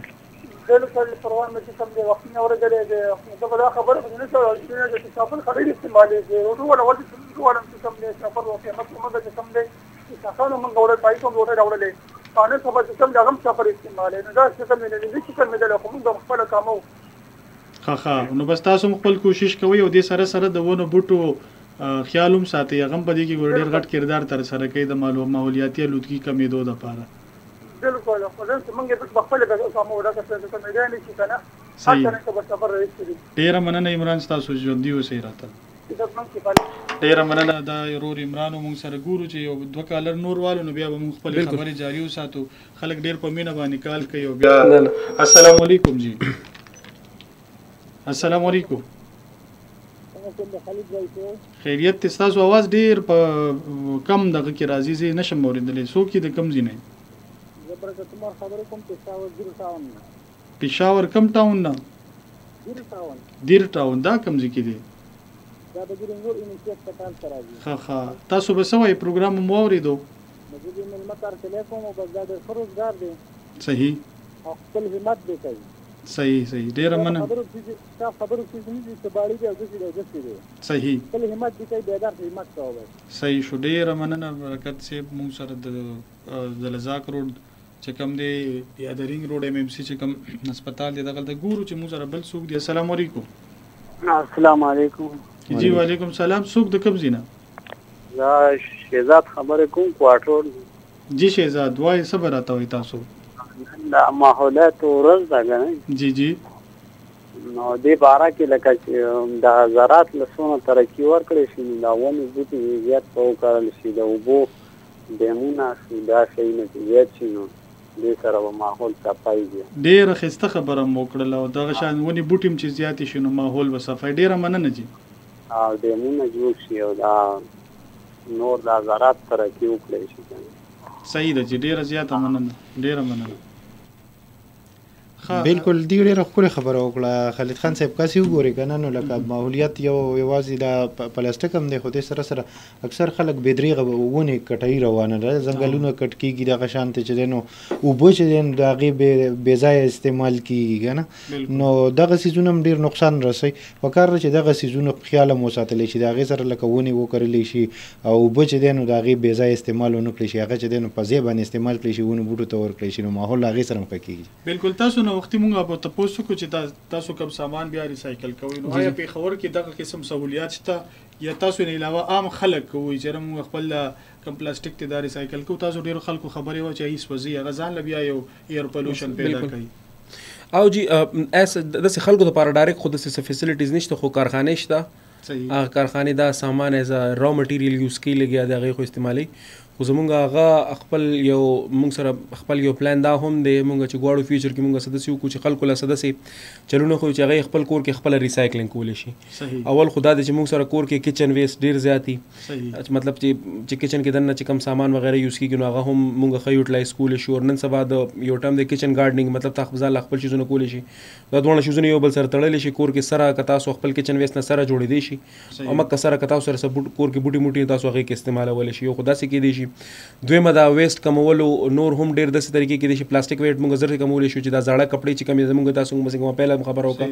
بالکل پروان مې کوم دی وختي نه ورګلې دې زه به خبره نه شو چې تاسو خبرې استعمالې دي او نو ولا ولې کوم دی سفر او قیمت کومه ده کوم دی کسانو موږ وړل پای کوم وړل راوړلې قانون سبا چې کوم دغه سفر استعمال نه دا څه کوم نه دي چې کوم دل خو موږ خپل کامو ښه نو بس تاسو خپل کوشش کوئ او د سره د ونو بوټو خیالوم ساتي هغه په دې کې ګورډیر غټ کردار تر سره کوي د ماحولیاتي آلودګي کمیدو لپاره بالکل خو زه موږ په خپل کامو راکړل چې کوم نه دي چې کنه ډیره مننه عمران تاسو ژوندي اوسئ راته ډیره مننه دا ورور عمران مونږ سره ګورو چې یو دوه کالر نور والو نو بیا به مونږ خپل خبرې جاری وساتو خلک ډیر په مینه باندې کال کوي او بیا السلام علیکم جی السلام علیکم خیریت تاسو आवाज ډیر په کم دغه کې راځي زه نشم اوریدلې څوک د کم زینې زبرګه تمہار خبرې کوم چې تاسو ګرځاون پېښور کم ټاون نه دیر ټاون دا کم ځای کې دی دا د ګرینګور انیشیټ پټال سره دی ښه تاسو به سوای پروګرام مو اوریدو مګر د ملمتار ټلیفون او بازار د خروجګار دی صحیح او خپل همت دی کوي صحیح ډیر مننه خبرو چې نه باړي دی او د دې دی صحیح خپل همت دی کوي بیدار همت کوي صحیح شو ډیر مننه برکت صاحب مو سره د لزاک روډ چې کوم دی یا د رینګ روډ ایم ام سی چې کوم هسپتال دی دغه د ګورو چې مو سره بل څوک دی السلام علیکم السلام علیکم جی وعلیکم السلام څوک د کوم زینه دا شهزاد خبرې کوم کوارټر جی شهزاد وای صبر راته وای تاسو دا ماحولیات ورځ ده غواړي جی نو دې بارا کې لکه چې د زراعت لسونه ترقی ورکړي شي دا ونه بوټي زیات په وکړل شي د اوبو دمونه دا شي نه زیات شي نو دې سره به ماحول صفای دی ډېر ښایسته خبره مو وکړله او دغه شان ونې بوټي هم چې زیاتې شي نو ماحول به صفای ډېره مننه جي او دمونه جوړ شي او دا نور دا زراعت ترقی وکړي شي صحیح ده چې ډېره زیاته مننه بالکل دی ډیره ښکلې خبره وکړه خالد خان صاحب کاسي وګوري کنه نو لکه ماحولیت یوازې د پلاستیک هم دی خو دې سره سره اکثر خلک بېدریغه ونې کټوي روانه ده ځنګلونه کټ کېږي دغه شانتې چې دی نو اوبه چې دی نو د هغې بې ځایه استعمال کېږي که نه نو دغه څیزونه هم ډېر نقصان رسوي پکار ده چې دغه څیزونه په خیال هم وساتلی شي د هغې سره لکه ونې وکرلی شي او اوبه چې دی نو د هغې بې ځایه استعمال ونه کړی شي هغه چې دی نو په ځای باندې استعمال کړی شي ونو بوټو ته ورکړی شي نو ماحول هغې سره هم ښه کېږي بالکل تاسو وختي مونږ په تاسو کو چې تاسو کوم سامان بیا ریسایکل کوئ نو آیا په خبر کې دغه قسم سہولیات شته یا تاسو نه علاوه عام خلک کوي چې موږ خپل کم پلاستیک ته دا ریسایکل کوو تاسو ډیرو خلکو خبرې و چې هیڅ وزي غزان لبیا یو ایر پولوشن پیدا کوي او جی اس د خلکو لپاره ډایرکټ خود څه فیسیلیټیز نشته خو کارخانه شته هغه کارخانه دا سامان از را مټیریل یوز کی لګیا دغه خو استعمالي خو زمونږ هغه خپل یو مونږ سره خپل یو پلان دا هم دی مونږ چې غواړو فیوچر کې مونږ سدسي وکړو چې خلکو له سدسي چلونه خو چې هغه خپل کور کې خپل ریسایکلینګ کولی شي اول خدا دې چې مونږ سره کور کې کچن ویسټ ډیر زیاتی مطلب چې کچن کې دنه چې کم سامان وغیرہ یوز کیږي نو هغه هم مونږ خو یوټیلایز کولی شو نن سبا د یو ټایم د کچن ګارډنینګ مطلب تخبزال خپل چیزونه کولی شي دا دوه شیزونه یو بل سره تړلی شي کور کې سره کتا سو خپل کچن ویسټ نه سره جوړې دی شي او مکه سره کتا سره کور کې بوټي موټي تاسو هغه کې استعمالول شي یو خدا سي کې دی شي دوی دا ویسٹ کمولو نور هم ډیر داسې طریقې کې دي چې پلاستیک ویټ موږ زر کمولی شو چې دا زاړه کپړې چې کمې زموږ تاسو موږ پهله خبر وکړه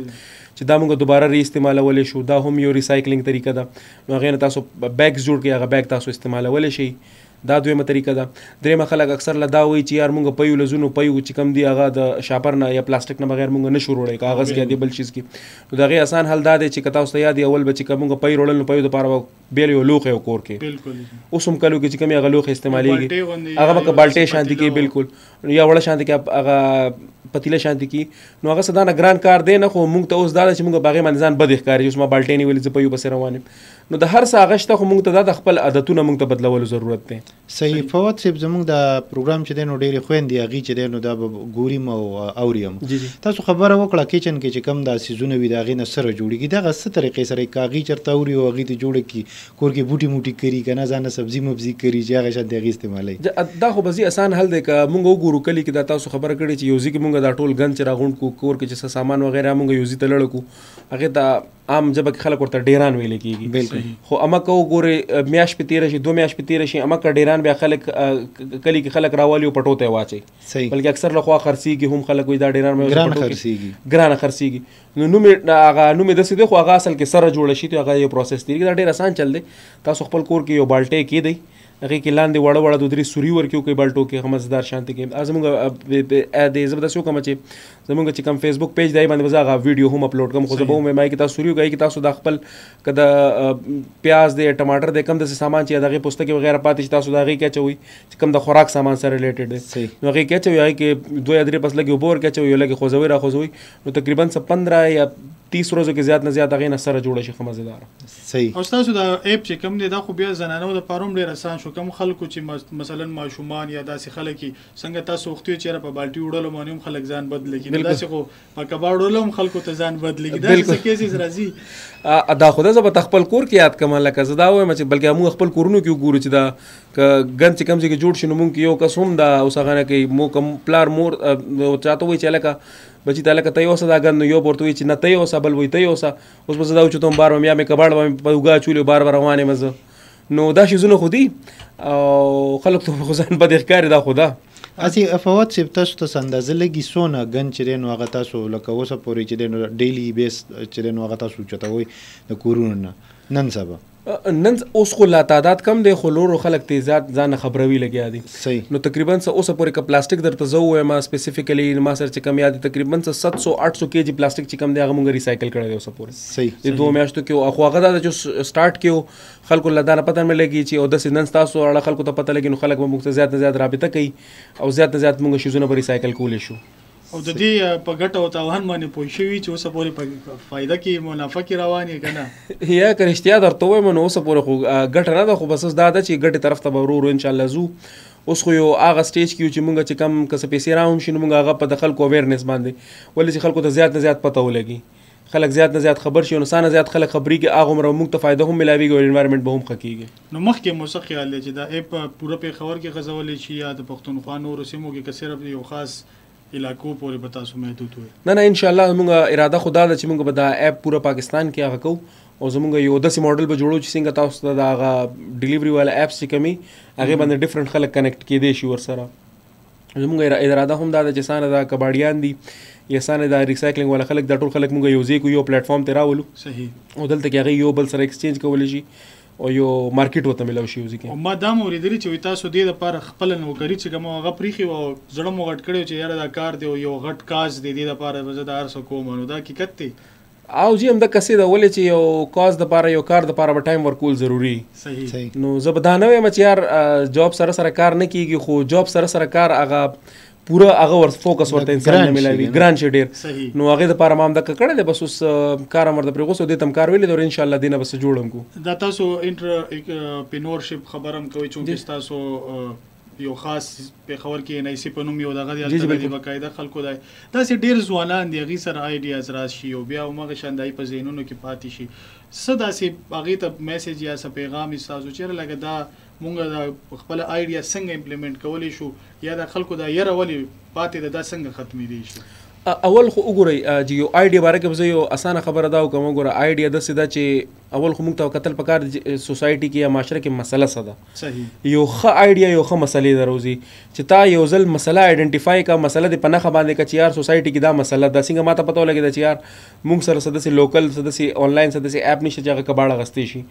چې دا موږ دوباره ری استعمالولی شو دا هم یو ریسایکلینګ طریقه ده نو هغې نه تاسو بیګز جوړ کړئ هغه بیګ تاسو استعمالولی شي دا دویمه طریقه ده درېیمه خلک اکثر له دا وایي چې یار مونږ پیو لزونو پیو چې کم دی هغه د شاپر نه یا پلاستیک نه بغیر مونږ نه شو وروړی کاغذ کې دی بل چیز کې نو د هغې آسان حل دا دی چې که تاسو ته یاد اول به چې که مونږ پی وروړل نو پیو دپاره بیل یو لوښی و کور کې اوس هم کلو کې چې کوم هغه لوښی استعمالیږي هغه به که بالټۍ شانتي کوي بالکل یا وړه شانتي کې هغه پتیله شانتي کوي نو هغه څه دا نه ګران کار دی نه خو مونږ ته اوس دا ده چې مونږ په هغې باندې ځان بد ښکاري اوس ما بالټۍ نیولې زه پیو پسې روان یم نو د هر څه هغه شته خو مونږ ته دا د خپل عادتونه مونږ ته بدلولو ضرورت دی صحیح فواد صاحب زموږ د پروګرام چې دی نو ډېرې خویندې هغې چې دی نو دا به ګوریم او اوریم تاسو خبره وکړه کچن کې چې کوم دا څیزونه وي د هغې نه سره جوړېږي دغه څه طریقې سره که هغې چېرته اوري او هغې ته جوړه کړي کور کې بوټي موټي کري که نه ځانه سبزي مبزي کري چې هغه شان د هغې استعمالوي دا خو بزي اسان حل دی که مونږ وګورو کلي کې دا تاسو خبره کړې چې یو ځای کې مونږ دا ټول ګند چې راغونډ کړو کور کې چې څه سامان وغیره مونږ یو ځای ته لړه کړو هغې ته عام ژبه کې خلک ورته ډیران ویلی کېږي خو اما که وګورې میاشت پې تېره شي 2 میاشت پې تېره شي اما که ډیران بیا خلک کلي کې خلک راوالي او پټو ته یې واچوي بلکې اکثر له خوا خرڅېږي هم خلک وایي دا ډیران ګرانه خرڅېږي نو نوم یې داسې دی خو هغه اصل کې سره جوړه شي تو هغه یو پروسس تېرېږي دا ډېر اسان چل دی تاسو خپل کور کې یو بالټۍ کېدئ هغې کې لاندې وړه وړه 2-3 سوري ورکړو کوي بل ټوکې ښه مزدار شانتې کې زمونږ د زه به داسې وکړم چې زمونږ چې کوم فیسبوک پیج دی باندې به زه هغه ویډیو هم اپلوډ کړم خو زه به ووایم مایي کې تاسو سوري وکړئ کې تاسو د خپل که د پیاز دی ټماټر دی کم داسې سامان چې د هغې پوستکي وغیره پاتې چې تاسو د هغې کې اچوئ چې کوم د خوراک سامان سره ریلیټډ دی نو هغې کې اچوئ هغې کې 2 یا 3 پس لږې اوبه ورکې اچوئ یو لږې خوځوئ راخوځوئ نو تقریبا 15 یا 30 ورځو کې زیات نه زیات هغې نه سره جوړه شي ښه مزېداره صحیح. او ستاسو دا اپ چې کوم دی دا خو بیا زنانو دپاره هم ډېر اسان شو کوم خلکو چې مثلا ماشومان یا داسې خلک څنګه تاسو وختي چېرې په بالټي وړلو باندې هم خلک ځان بدله کړي نو داسې خو په کباړ وړلو هم خلکو ته ځان بدله کړي داسې څه کیسز راځي دا خو زه به خپل کور کې یاد کړم لکه زه دا وایم چې بلکې موږ خپل کورونو کې وګورو چې دا که ګند چې کوم ځای کې جوړ شي نو مونږ یو کس هم دا اوس هغه نه کوي مو کوم پلار مور چاته وایي چې لکه بچی ته لکه ته یې اوسه دا ګند نو یو ورته وایي چې نه ته یې اوسه بل وایي ته یې اوسه اوس به زه دا وچوتم بار بم یا مې کباړ به په اوږه اچولي بار بار روان یم زه نو دا شیزونه خو دي او خلک ته خو ځان بد ښکاري دا خو ده اسی فواد صاحب تاسو ته اندازه لګي څونه ګن چې دی نو هغه تاسو لکه اوسه پورې چې دی نو ډیلی بیس چې دی نو هغه تاسو اوچتوئ د کورونو نه نن سبا نن اوس خو لا تعداد کم دی خو لورو خلک تیزات ځان خبروي لګیا دي صحیح نو تقریبا اوسه پورې که پلاستیک درته زه ووایم سپیسیفیکلی ما سره چې کم یاد دي تقریبا 700-800 کېجي پلاستیک چې کم دی هغه مونږ ریسایکل کړی دی اوسه پورې صحیح د 2 میاشتو کې خو هغه دا چې سټارټ کېو خلکو له دا نه پته مې لګي چې او داسې نن ستاسو اړه خلکو ته پته لګي نو خلک به موږ ته زیات نه زیات رابطه کوي او زیات نه زیات موږ شیزونه به ریسایکل کولی شو او د دې په ګټه او تاوان باندې پوه شوي چې اوسه پورې په فایده کې منافع کې روان یې که نه یا که رښتیا درته ووایم نو اوسه پورې خو ګټه نه ده خو بس اوس دا ده چې ګټې طرف ته به ورو ورو انشاءالله ځو اوس خو یو هغه سټیج کې یو چې مونږ چې کم که څه پیسې را هم شي نو مونږ هغه په د خلکو اویرنس باندې ولې چې خلکو ته زیات نه زیات پته ولګي خلک زیات نه زیات خبر شي نو سانه زیات خلک خبرېږي هغه عمره موږ ته فایده هم ملاویږي او انوایرمنټ به هم ښه کېږي نو مخکې مو څه خیال دی چې دا اپ پوره پېښور کې غځولی شي یا د پښتونخوا نورو سیمو کې که صرف یو خاص علاقو پورې به تاسو محدود وي نه انشاءالله مونږ اراده خو دا ده چې مونږ به دا اپ پوره پاکستان کې هغه کوو او زمونږ یو داسې موډل به جوړو چې څنګه تاسو ته د هغه ډیلیوري والا اپس چې کومي هغې باندې ډفرنټ خلک کنیکټ کېدی شي ورسره زمونږ اراده هم دا ده چې سانه دا کباړیان دي یا سانه دا ریسایکلینګ والا خلک دا ټول خلک مونږ یو ځای کو یو پلیټفارم ته راولو صحیح او دلته کې هغې یو بل سره ایکسچینج کولی شي او یو مارکیټ ورته میلاو شي او ما دا مو اورېدلي چې تاسو دې دپاره خپله نوکري چې کومه هغه پریښي وه او زړه مو غټ کړی چې یاره دا کار دی او یو غټ کاز دی دې دپاره به زه دا هر څه کوم نو دا حقیقت دی او جی همدا کسې ده ولې چې یو کاز دپاره یو کار دپاره به ټایم ورکول ضروري صحیح نو زه به دا نه وایم چې یار جاب سره کار نه کېږي خو جاب سره کار هغه پوره هغه ور فوکس ورته انسان نه ملاوي ګران شي ډېر نو هغې دپاره ما همدا کړی دی بس اوس کار هم ورته پرېغوست او دې ته هم کار ویلی دی او انشاءالله دې نه بس جوړ هم کو دا تاسو انټرپرینورشپ خبر هم کوئ چونکې ستاسو یو خاص پېښور کې NIC په نوم یو دغه دی هلته د باقاعده خلکو دی داسې ډېر ځوانان دي هغې سره آیډیاز راشي او بیا همغه شان د په ذهنونو کې پاتې شي څه داسې هغې ته میسج یا څه پیغام یې ستاسو چېرې لکه دا مونږ د خپله آیډیا څنګه امپلیمنټ کولی شو یا د خلکو دا یره ولې پاتې ده دا څنګه ختمېدی شي اول خو وګورئ چې یو آیډیا باره کې به زه یو اسانه خبره دا وکړم وګوره آیډیا داسې ده چې اول خو موږ ته کتل پکار سوسایټي کې یا معاشره کې مسله څه ده صحیح یو ښه آیډیا یو ښه مسلې دروزي چې تا یو ځل مسله آیډنټیفای کا مسله دې په نښه باندې که چې یار سوسایټي کې دا مسله ده څنګه ما ته پته ولګېده چې یار موږ سره څه داسې لوکل څه داسې آنلاین څه داسې اپ نشته چې هغه کباړه اخیستی شي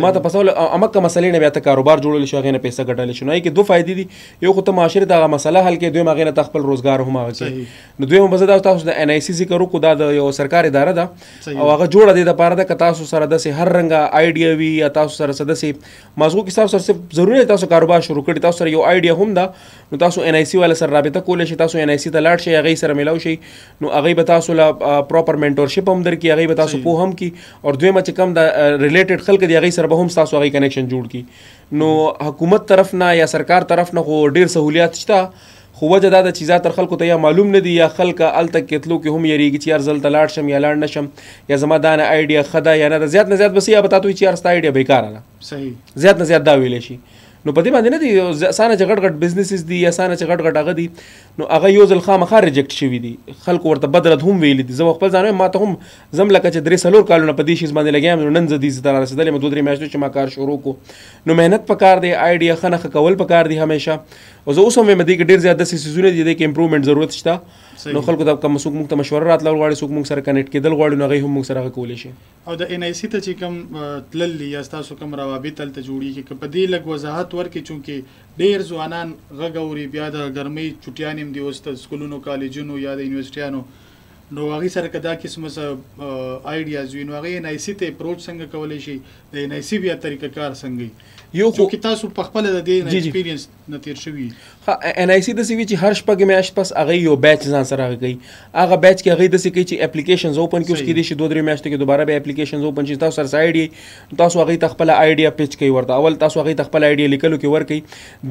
ما ته پته امکه مسلې نه بیا ته کاروبار جوړولی شي هغې نه پیسه ګټلی شي نو هغې کې 2 فایدې دي یو خو ته معاشرې ته هغه مسله حل کړې دویم هغې نه ته خپل روزګار هم هغه کوي نو دویم به زه دا تاسو د NIC ذکر وکړو دا د یو سرکار اداره ده او هغه جوړه دې دپاره ده که تاسو سره داسې هر رنګه آیډیا وي یا تاسو سره څه داسې موضوع کې تاسو سره ضروري دی تاسو کاروبار شروع کړي تاسو سره یو آیډیا هم ده نو تاسو NIC والا سره رابطه کولی شئ تاسو NIC ته لاړ شئ هغې سره میلاو شئ نو هغوی به تاسو له پراپر مینټورشپ هم درکړي هغوی به تاسو پوه هم کړي او دویمه چې کوم د ریلیټډ خلک دي هغوی سره به هم ستاسو هغوی کنیکشن جوړ کړي نو حکومت طرف نه یا سرکار طرف نه خو ډېر سهولیات شته خو وجه دا ده چې زیات تر خلکو ته یا معلوم نه دي یا خلک هلته کې تلو کې هم یریږي چې یار زه هلته لاړ شم یا لاړ نه شم یا زما دا نه آیډیا ښه ده یا نه ده زیات نه زیات بس یا به تا ته وایي چې یار ستا آیډیا بیکاره ده صحیح زیات نه زیات دا ویلی شي نو په دې باندې نه دي اسانه چې غټ غټ بزنسز دي یا اسانه چې غټ غټ هغه دي نو هغه یو ځل خامخا ریجکټ شوي دي خلکو ورته بد رد هم ویلي دي زه خپل ځان وایم ما ته هم زم لکه چې 3-4 کالونه په دې شیز باندې لګیا یم نو نن زه دې ته رارسېدلی یم 2-3 میاشتو چې ما کار شروع کړو نو محنت پکار دی آیډیا ښه نښه کول پکار دی همیشه او زه اوس هم وایم دې کې ډېر زیات داسې څیزونه دي دې کې امپرومنټ ضرورت شته نو خلکو ته کوم څوک موږ ته مشوره راتلل غواړي څوک موږ سره کنیکټ کېدل غواړي نو هغوی هم موږ سره هغه کولی شي او د NIC ته چې کوم تلل یا ستاسو کوم روابط هلته جوړېږي که په دې لږ وضاحت خدمت ورکړي چونکې ډېر ځوانان غږ اوري بیا د ګرمۍ چټیانې هم دي اوس د سکولونو کالجونو یا د یونیورسټیانو نو هغې سره که دا قسمه څه آیډیاز وي نو هغې NIC ته اپروچ څنګه کولی شي د NIC بیا طریقه کار څنګه یو چونکې تاسو په خپله د دې ایکسپیرینس نه تېر شوي NIC داسې وي چې هر شپږ میاشت پس هغې یو بیچ ځان سره هغه کوي هغه بیچ کې هغې داسې کوي چې اپلیکیشنز اوپن کړي اوس کېدای شي 2-3 میاشتو کې دوباره بیا اپلیکیشنز اوپن شي تاسو سره آیډیا تاسو هغې ته خپله آیډیا پیچ کوي ورته اول تاسو هغې ته خپله آیډیا لیکلو کې ورکوي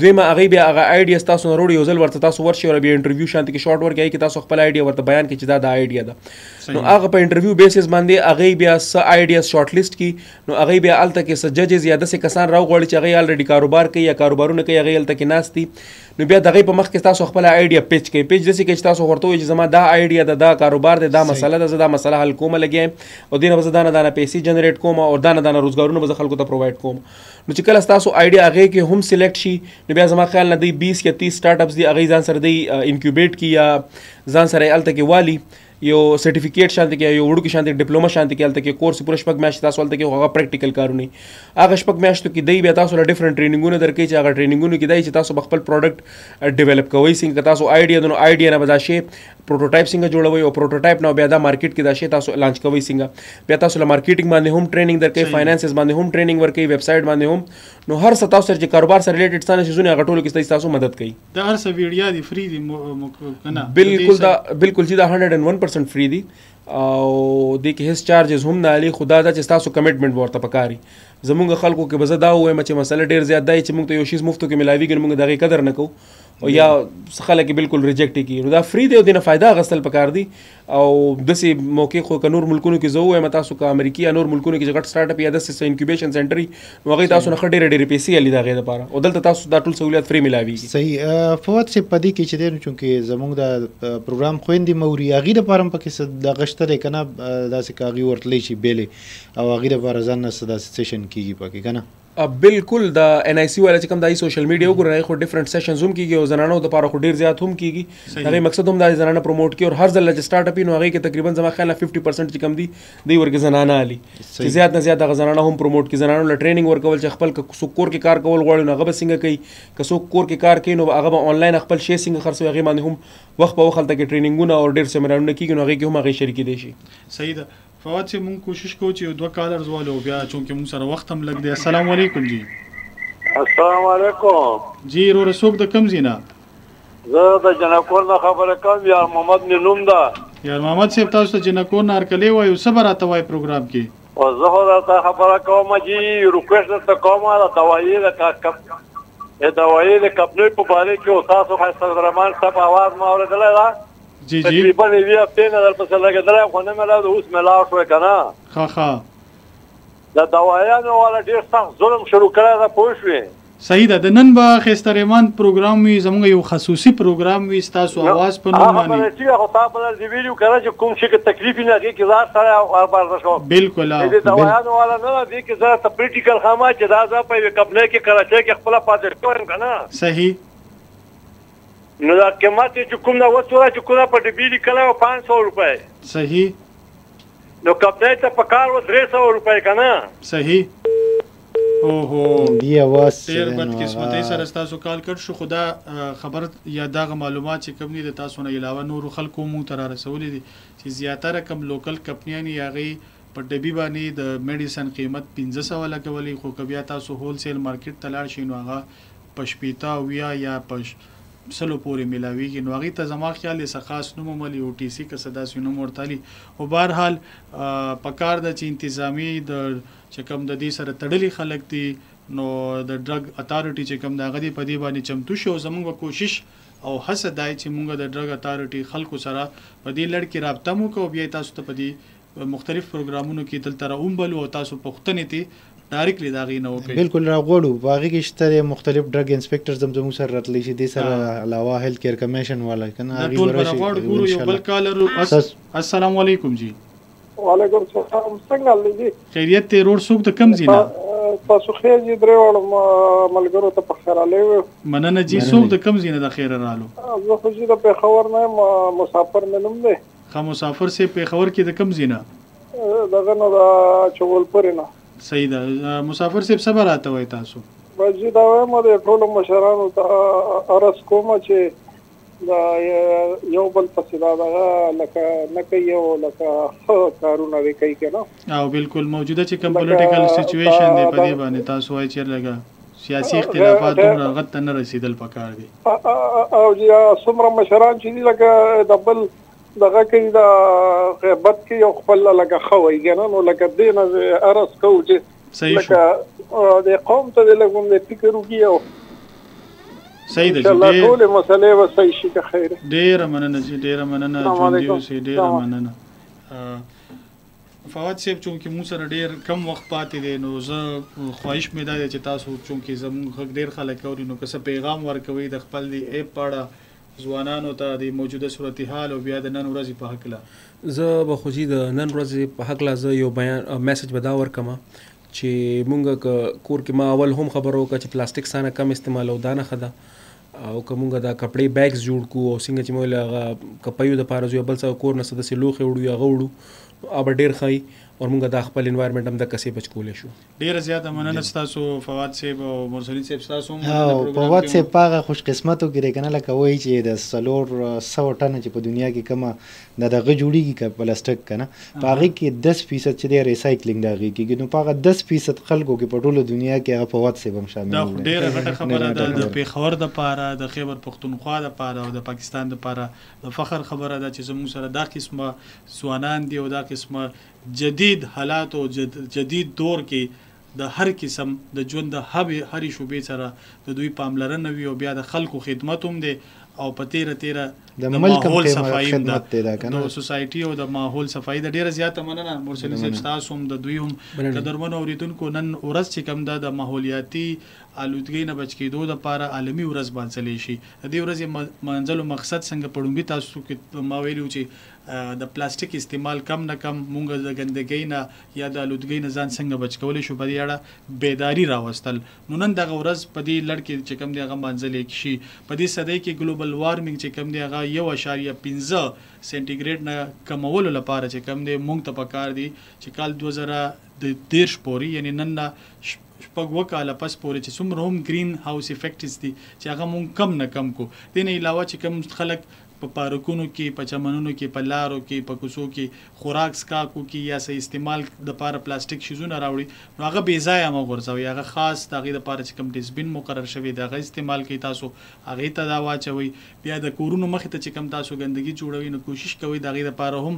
دویمه هغې بیا هغه آیډیا تاسو نه وروړي یو ځل ورته تاسو ورشئ او بیا انټرویو شانتې کې شارټ ورکوي کې تاسو خپله آیډیا ورته بیان کړئ چې دا د آیډیا ده نو هغه په انټرویو بیسس باندې هغې بیا څه آیډیاز شارټ لیسټ کړي نو هغې بیا هلته کې څه ججز یا داسې کسان راوغواړي چې هغې الریډي کاروبار کوي یا کاروبارونه کوي هغې هلته کې ناست دي نو بیا د هغې په مخ کې تاسو خپله آیډیا پیچ کوئ پیچ داسې کوي چې تاسو ورته وایي چې زما دا آیډیا ده دا کاروبار دی دا مسله ده زه دا مسله حل کومه لګیا یم او دې نه به زه دانه دانه پیسې جنریټ کوم او دانه دانه روزګارونه به زه خلکو ته پرووایډ کوم نو چې کله ستاسو آیډیا هغې کې هم سلیکټ شي نو بیا زما خیال نه دی 20 یا 30 سټارټ اپس دي هغې ځان سره دی انکیوبیټ کړي یا ځان سره یې هلته کې والي یو سرټیفیکیټ شانتې کې یو وړوکې شانتې ډپلوما شانتې کې هلته کې کورس پوره شپږ میاشتې تاسو هلته کې هغه پریکټیکل کارونه هغه شپږ میاشتو کې دی بیا تاسو له ډفرنټ ټریننګونه درکوي چې هغه ټریننګونو کې دی چې تاسو به خپل پروډکټ ډیولپ کوئ څنګه که تاسو آیډیا ده نو آیډیا نه به دا شی پروټوټایپ څنګه جوړوئ او پروټوټایپ نه بیا دا مارکیټ کې دا شی تاسو لانچ کوئ څنګه بیا تاسو له مارکیټینګ باندې هم ټریننګ درکوي فاینانسز باندې هم ټریننګ ورکوي ویب سایټ باندې هم نو هر څه تاسو سره چې کاروبار سره ریلیټډ ستانه شیزونه هغه ټولو کې تاسو مدد کوي دا هر څه ویډیا دي فری دي کنه بالکل چې دا 101% فری دي او دې کې هیڅ چارجز هم نه علي خدا دا چې تاسو کمټمنټ ورته پکاري زمونږ خلکو کې به زه دا ووایم چې مسله ډېر زیات دی چې موږ ته یو شیز مفتو کې ملاویږي موږ د هغې قدر نه کوو او یا خلک بالکل ریجیکټ کړي نو دا فری دی او دې نه فایده اخیستل پکار دي او داسې موقع خو که نور ملکونو کې زه ووایم تاسو که امریکي یا نور ملکونو کې چې غټ سټارټ اپ یا داسې انکیوبیشن سنټر وي نو هغوی تاسو نه ښه ډېرې ډېرې پیسې علي د هغې دپاره او دلته تاسو دا ټول سهولیات فری ملاویږي صحیح فواد صاحب په دې کې چې دی نو چونکې زموږ د پروګرام خویندې موري هغې دپاره هم پکې څه دغه شته دی که نه داسې که هغې ورتلی شي بیلې او هغې دپاره ځان نه څه داسې سیشن کېږي پکې که نه بالکل د NIC والا چې کوم د سوشل میډیا وګورئ خو ډیفرنٹ سیشنز هم کیږي او زنانو د لپاره خو ډیر زیات هم کیږي هغه مقصد هم د زنانه پروموټ کی او هر ځل چې سٹارټ اپ نو هغه کې تقریبا زما خیال 50% چې کم دي دی ورګه زنانه علي چې زیات نه زیات د زنانه هم پروموټ کی زنانو له ټریننګ ورکول چې خپل کور کې کار کول غواړي نو هغه به څنګه کوي که څوک کور کې کار کوي نو هغه به آنلاین خپل شی څنګه خرڅوي هغه باندې هم وخت په وخت کې ټریننګونه او ډیر سیمینارونه کیږي نو هغه کې هم هغه شریک دي شي صحیح ده فواد چې مونږ کوشش کوو چې یو دوه کالرز والو بیا چونکه مونږ سره وخت هم لګ دی السلام علیکم جی السلام علیکم جی رو رسوک د کم زینا زه د جنکور نه خبره کوم یار محمد می نوم ده یار محمد صاحب تاسو ته جنکور نه ارکلې وایو صبر راته وای پروګرام کې او زه راته خبره کوم جی ریکوېسټ ته کوم دا توایي د دوایي د کپنې په باره کې تاسو فیصل رحمان صاحب आवाज ما اوریدلای دا جی تقریبا وی هفته نه درپسې لګیدل خو نه ملا د اوس ملا شو کنه ها د دوايانو والا ډیر سخت ظلم شروع کړی دا پوه شوې صحیح ده د نن به خستریمان پروګرام وي زموږ یو خصوصي پروګرام وي تاسو आवाज په نوم باندې چې هغه تاسو بل دی ویډیو کړه چې کوم شي کې تکلیف نه کې کزار سره او بار شو بالکل د دوايانو والا نه دی کې زړه ته پریکټیکل خامہ چې دا ځا په کپنه کې کراچۍ کې خپل پاتې کوم کنه صحیح نو دا قیمت چې کوم نو وڅوره چې کومه په دې بیل کله 500 روپے صحیح نو کپنه ته په کار و 300 روپے کنه صحیح اوهو دی आवाज ډیر بد قسمتۍ سره تاسو کال کړ شو خدا خبر یا دغه معلومات چې کوم دي د تاسو نه علاوه نور خلکو مو تر رسولې دي چې زیاتره کم لوکل کمپنیانی یاغي په ډبي باندې د میډیسن قیمت 1500 لګولې خو کبیا تاسو هول سیل مارکیټ تلاړ شي نو هغه پشپیتا ویا یا پش سلو پورې ملاویږي نو هغې ته زما خیال یې څه خاص نوم عملي او ټي سي که څه داسې نوم ورته علي خو بهرحال پکار ده چې انتظامي د چې کوم د دې سره تړلي خلک دي نو د ډرګ اتارټي چې کوم د هغه دي په دې باندې چمتو شي او زموږ به کوشش او هڅه دی چې موږ د ډرګ اتارټي خلکو سره په دې لړ کې رابطه مو کوو بیا تاسو ته په دې مختلف پروګرامونو کې دلته راومبلو او تاسو پوښتنې ته ډایرکټلی دا غي نه وکړي بالکل راغوړو باغی کې شته مختلف ډرګ انسپیکټرز زموږ سره راتلی شي د سره علاوه هیلث کیر کمیشن والا کنه هغه ورغوړو یو بل کالر السلام علیکم جی وعلیکم السلام څنګه لدی خیریت ته روډ سوق ته کم زینا تاسو خیر جی درې ملګرو ته په خیر علي مننه جی سوق د کم زینا د خیر رالو زه خو جی د پیښور نه مسافر منم دی خو مسافر سه پیښور کې د کم زینا دغه نو د چول پرې نه صحیح ده مسافر صاحب صبر راته وای تاسو چې دا وایم د ټولو مشرانو ته عرض کوم چې دا یو بل پسې دا لکه نه کوي او لکه کارونه دی کوي که نه او بالکل موجوده چې کوم پولیټیکل سچویشن دی په دې باندې تاسو وایئ چې لږه سیاسي اختلافات دومره هغه ته نه رسېدل پکار دي او څومره مشران چې دي لکه د بل دغه کوي د غیبت کوي او خپل لکه ښه وایي که نه نو لکه دې نه عرض کوو چې لکه د قوم ته د لږ د فکر وکړي او صحیح ده چې ټولې مسلې به صحیح شي که خیر ډېره مننه چې ډېره مننه ژوندي اوسئ ډېره مننه فواد صاحب چونکې موږ سره ډېر کم وخت پاتې دی نو زه خواهش مې دا دی چې تاسو چونکې زموږ غږ ډېر خلک اوري نو که څه پیغام ورکوئ د خپل د ایپ په اړه ځوانانو ته د موجوده صورتحال او بیا د نن ورځې په هکله زه به خو د نن ورځې په هکله زه یو بیان میسج به دا ورکم چې مونږ کور کې ما اول هم خبرو وکړه چې پلاستیک سانه کم استعمالو دا نه ښه ده او که مونږ دا کپړې بیگز جوړ کړو او څنګه چې موږ هغه کپیو دپاره ځو بل څه کور نه څه داسې لوښې وړو هغه وړو اب ډېر ښایي او مونږ دا خپل انوایرمنټ هم د کسې بچ کولی شو ډېره زیاته مننه ستاسو فواد صاحب او مرسلین صاحب ستاسو هم فواد صاحب په هغه خوش قسمتو کې دی که نه لکه وایي چې د 400 ټنه چې په دنیا کې کومه د دغه جوړېږي که پلاستیک که نه په هغې کې 10% چې دی ریسایکلینګ د هغې کېږي نو په هغه 10% خلکو کې په ټوله دنیا کې هغه فواد صاحب هم شامل دی دا ډېره غټه خبره ده د پېښور دپاره د خیبر پښتونخوا دپاره او د پاکستان دپاره د فخر خبره ده چې زموږ سره دا قسمه ځوانان دي او دا قسمه جدید حالات او جدید دور کې د هر قسم د ژوند د هرې شوبې سره د دوی پاملرنه وي او بیا د خلکو خدمت هم دی او په تیره د ماحول صفایي هم ده د سوسایټي او د ماحول صفایي د ډېره زیاته مننه مرسلین صاحب ستاسو هم د دوی هم قدرمنو اورېدونکو نن ورځ چې کوم ده د ماحولیاتي آلودګۍ نه بچ کېدو دپاره عالمي ورځ باندې شي د دې ورځې منځلو مقصد څنګه په ړومبي تاسو کې ما ویلي و چې د پلاستیک استعمال کم نه کم مونږ د ګندګۍ نه یا د آلودګۍ نه ځان څنګه بچ کولی شو په دې اړه بیداري راوستل نو نن دغه ورځ په دې لړ کې چې کوم دی هغه مانځلې شي په دې صدۍ کې ګلوبل وارمنګ چې کوم دی هغه 1.15 سنټیګریډ نه کمولو لپاره چې کوم دی مونږ ته پکار دی چې کال 2013 پورې یعنی نن نه شپږ وکاله پس پورې چې څومره هم گرین هاوس افیکټس دي چې هغه مونږ کم نه کم کو دې نه علاوه چې کوم خلک په پارکونو کې په چمنونو کې په لارو کې په کوڅو کې خوراک سکاکو کې یا سه استعمال د پاره پلاستیک شیزونه راوړي نو هغه بې ځایه مو غورځوي هغه خاص دغه د پاره چې کوم ډسبین مقرر شوی دغه استعمال کوي تاسو هغه ته دا واچوي بیا د کورونو مخ ته چې کوم تاسو ګندګي جوړوي نو کوشش کوي دغه د پاره هم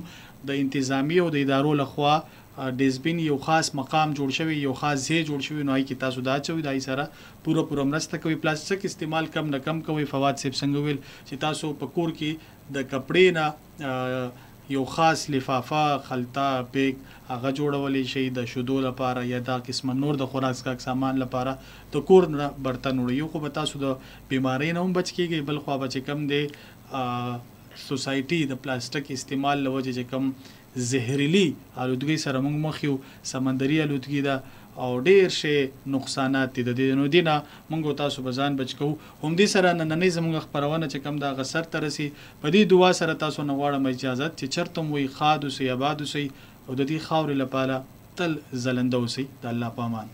د انتظامی او د ادارو لخوا ډسبین یو خاص مقام جوړ شوی یو خاص ځای جوړ شوی نو کې تاسو دا چوي دای سره پوره مرسته کوي پلاستیک استعمال کم نه کم کوي فواد صاحب څنګه ویل چې تاسو په کور کې د کپړې نه یو خاص لفافه خلطه بیگ هغه جوړولې شي د شودو لپاره یا دا قسم نور د خوراک سکاک سامان لپاره د کور نه برتن وړي یو خو به تاسو د بیماری نه هم بچ کیږي بل خو به چې کم دی سوسایټي د پلاستیک استعمال لوجه چې کم زهريلي آلودګي سره موږ مخ یو سمندري آلودګي دا او ډېر شي نقصانات دي د دې نو دینه موږ تاسو بزان بچ کو هم دې سره نننې زموږ خبرونه چې کم دا غسر ترسي په دې دعا سره تاسو نه غواړم اجازه چې چرته وي خاد او سي آباد سي او د دې خاور لپاره تل زلنده وسی د الله پامان